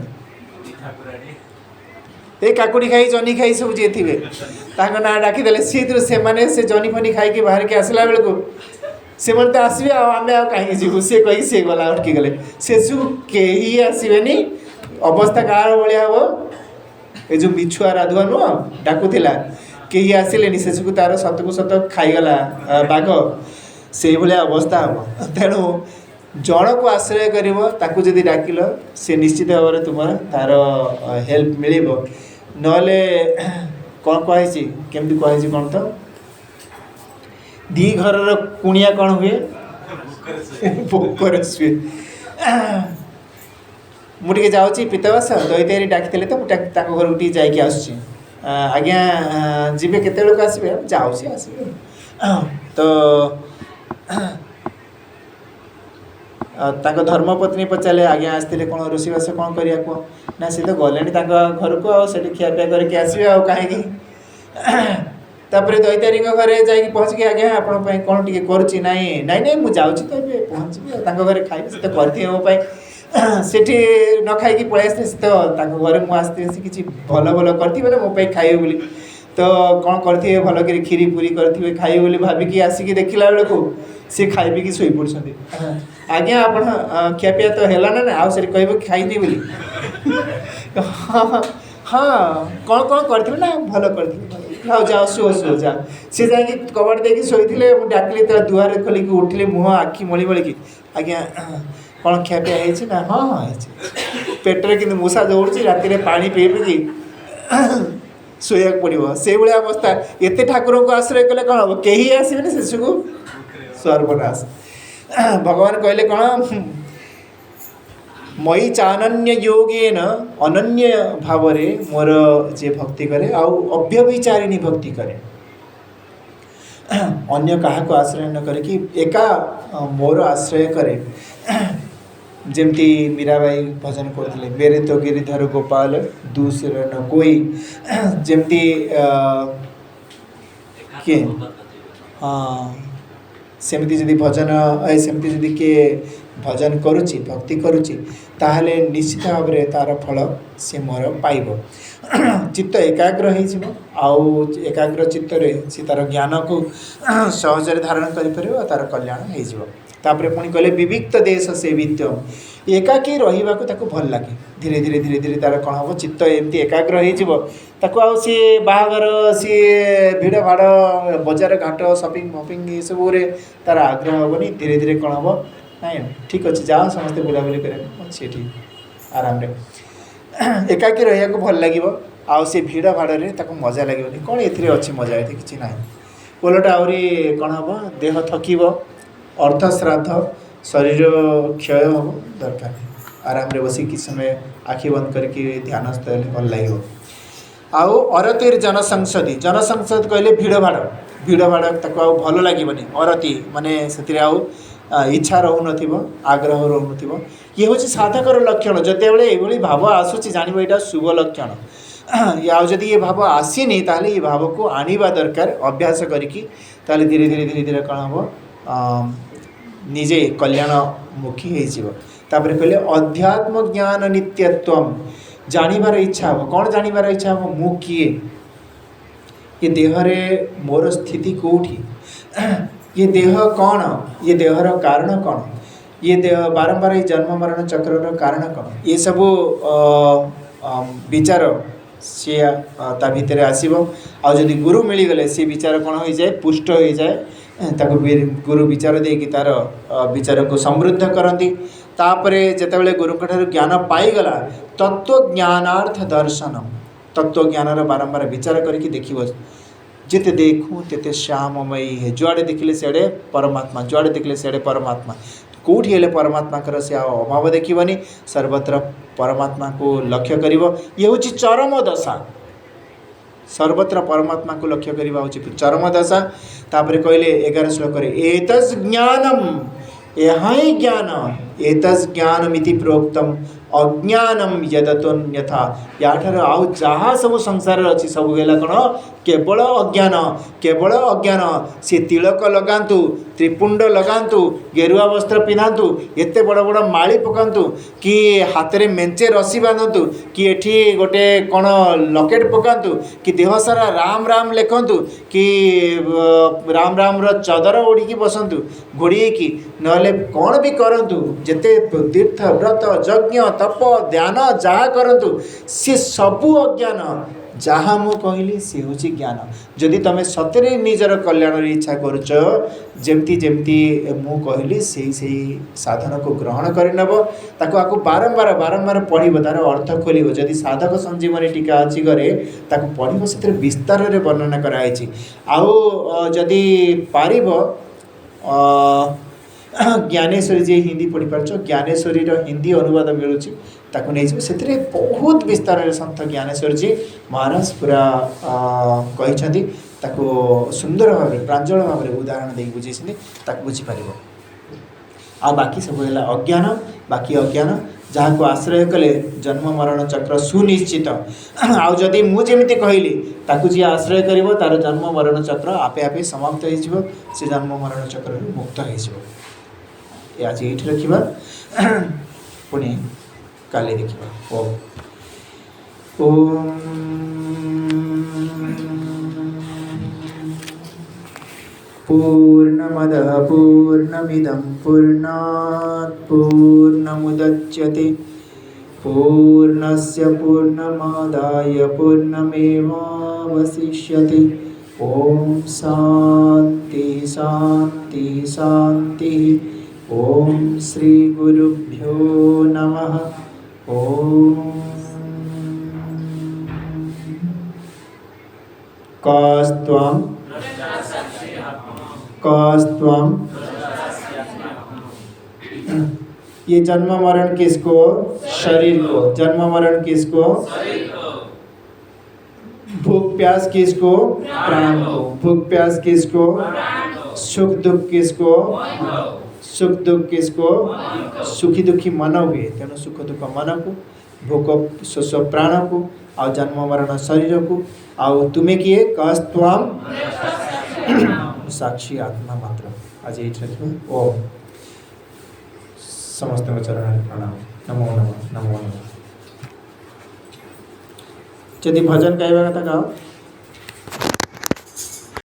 ये काकुड़ी खाई जनी खाई सब जी थे ना डाकिदेले सी से जनी फनी खाई बाहर के आसला बेलू से तो आसवे आम कहीं जीव सी कही सी गला अटकी गले शेषु कहीं आसबेनी अवस्था कार भाया हम ये जो बिछुआ राधुआ नुह डाकुला कहीं आसिले शेषु को तार सत को सत खाईगला बाघ से भाया अवस्था हम तेणु जन को आश्रय कर जदि डाकिल से निश्चित भाव में तुम तार हेल्प मिल ना कौन कही केमती कही कौन तो दी घर कुणिया कौन हुए भोकर शुए मुझे जाऊँगी पितवास दही तैयारी डाकी तो मुझे घर को जाकि आसुची आज्ञा जीवे केते लोक आसबे जाऊँगी आसबे तो ताको धर्मपत्नी पचारे आज्ञा आसते कौन रोषेबास कौन करिया कह ना सी तो गले घर को आठ खियापिया करके आसबे आ कहीं तापर दैतारी घरे जाकि पहुँच के आज्ञा आप कौन टी करुच्ची नाई नाई मुझे जाऊँगी तो ये पहुँची घरे खाइबे से तो करती मोपाई सेठी न खाई पलि आसते से तो घरे मुझे से किसी भल भल करते मोपाई खाइबे बोली तो कौन करते भल कर खीरी पूरी करते खाइबे बोली भाविकी आसिक देखला बेलू सी खाई पी शोई पड़ते आज्ञा आप खियापिया तो है ना आउ से कह खाई बोली हाँ कौन कौन करते ना भल करते हाँ जाओ शुओ जा सी जा कबाड़ देकी शोते डाकिली तो दुआर खोलिकी उठिले मुँह आखि मली मलिकी आज्ञा कौन खियापिया है ना हाँ हाँ पेटर कि मूषा दौड़ी राति पानी पी पी शोया पड़ो से भाया अवस्था एत ठाकुर को आश्रय कले कौन हम कहीं आसबे शेष को सर्वनाश भगवान कहले कौन मई चानन्य योगेन अनन्य भाव मोर जे भक्ति करे आउ अव्यभिचारिणी भक्ति करे अन्य क्या को आश्रय न करे कि एका मोर आश्रय करे जमती मीराबाई भजन करते मेरे तो गिरिधर गोपाल दूसरे न कोई जमती किए हाँ सेमती जदि भजन सेमती जदि किए भजन करुच्ची भक्ति करुच्ची ताहले निश्चित भाव में तार फल सी मोर पाइब चित्त एकाग्र हो एकाग्र चित्तर सी तार ज्ञान को सहजरे धारण कर तार कल्याण होपर पुणी कहले विविक्त देश सेवित्यम एकाकी रहा भल लगे धीरे धीरे धीरे धीरे तार कौन हम चित्त एमती एकाग्र हो सी बाहागर सी भिड़ भाड़ बजार घाट सपिंग मपिंग ये सब तार आग्रह हेनी धीरे धीरे कौन हम ना ठीक अच्छे जाओ समस्ते बुलाबुली अच्छे ठीक आराम एकाकी रहा भल लगे आउ से भिड़ भाड़े मजा लगे कौन ये अच्छी मजा ये कि ना ओलटा आहरी कौन हम देह थकिब अर्थ श्राद्ध शरीर क्षय हम दरकार आराम रे बसी किस समय आखि बंद करके ध्यानस्थ भल लगे आउ अरतिर जनसंसदी जनसंसद कहले भिड़ भाड़ ताको भल लगे अरती माने से आउ इच्छा रहून आग्रह रहून ये हूँ साधकर लक्षण जितेबाला ये भाव आसूँ जान यहाँ शुभ लक्षण आदि ये भाव आसीनी ताले ये भाव को आनिबा दरकार अभ्यास करिकी ताले धीरे धीरे धीरे धीरे कौन हम निजे कल्याणमुखी होपर कहले अध्यात्म ज्ञान नित्यत्व जानिबार इच्छा हम कौन जानिबार इच्छा हम मु किए ये देहरे मोर स्थिति कौटी ये देह कौन ये देहर कारण कौन ये देह बारंबार जन्म मरण चक्र कारण कौन ये सब विचार सी ता भितर आसब आदि गुरु मिलगले सी विचार कौन हो जाए पुष्ट हो जाए गुरु विचार देकी तार विचार को समृद्ध करती तापर जितेबाला गुरु ज्ञान पाईगला तत्व ज्ञानार्थ दर्शनम तत्व ज्ञान बारंबार विचार करके देख जिते देखूँ तेते श्याममयी है जुआड़े देखिले सियाड़े परमात्मा जुआड़े देखिले सियाड़े परमात्मा कौटी हेले परमात्मा से अभाव देखनी सर्वत्र परमात्मा को लक्ष्य कर ये हूँ चरम दशा सर्वत्र परमात्मा को लक्ष्य करवा हूँ चरम दशा तापर कहले 11 श्लोक एतस् ज्ञानम यहाँ ज्ञान एतस् ज्ञानमिति प्रोक्तम अज्ञानम यदतोन्यथा याठार आउ जहाँ सब संसार अच्छी सब है कौन केवल अज्ञान सी तिलक लगातु त्रिपुंड लगातु गेरुआ वस्त्र पिंधातु एते बड़ बड़ माली पकातु कि हाथ में मेंचे रसी बांधतु कि एठी गोटे कौन लकेट पकातु कि देह सारा राम राम लिखतु कि राम राम चदर ओढ़ी बसतु घोड़ी की नले कौन भी करतु जिते तीर्थ व्रत यज्ञ तप ध्यान जहाँ करतु सी सबू अज्ञान जहाँ मु कहली सी हूँ ज्ञान जदि तुम सतरे निजर कल्याण इच्छा करुच जमती जमती मु कहली से साधन को ग्रहण करनब ताको आको बारंबार बारंबार पढ़ब तार अर्थ खोल जदि साधक संजीवनी टीका अच्छी घरे ताको पढ़ब से विस्तार रे वर्णना कराई आउ जदि पारिब ज्ञानेश्वरी जी हिंदी पढ़ी पार्छ ज्ञानेश्वरी हिंदी अनुवाद मिलूँ ताको नहीं से बहुत विस्तार सन्त ज्ञानेश्वर जी महाराज पूरा कही ताको सुंदर भाव प्रांजल भाव उदाहरण दे बुझे ताको बुझीपार आ बाकी सब है अज्ञान बाकी अज्ञान जहाँ को आश्रय कले जन्म मरण चक्र सुनिश्चित आउ जदि मुझे कहली ताकू जी आश्रय कर तार जन्म मरण चक्र आपे आपे समाप्त हो से जन्म मरण चक्र मुक्त हो आज ये रखा पुणी काले देखा ओम पूर्णमदः पूर्णमिदं पूर्णात् पूर्णमुदच्यते पूर्णस्य पूर्णमादाय पूर्णमेवावशिष्यते ओम शांति शांति शांति ओम श्री गुरुभ्यो नमः ओम कस्त्वं ये जन्म मरण किसको शरीर को जन्म मरण किसको भूख प्यास किसको प्राण को भूख प्यास किसको सुख दुख किसको सुख दुख किसको सुखी दुखी मन हुए तेणु सुख दुख मन को भोक शोष प्राण को आ जन्म मरण शरीर को आउ तुम्हें किए कस्त्वं साक्षी आत्मा मात्र आज ये रखिए ओम समस्त चरण प्रणाम नमो नमः नमो नमः। यदि भजन गाइबा कथा गाओ।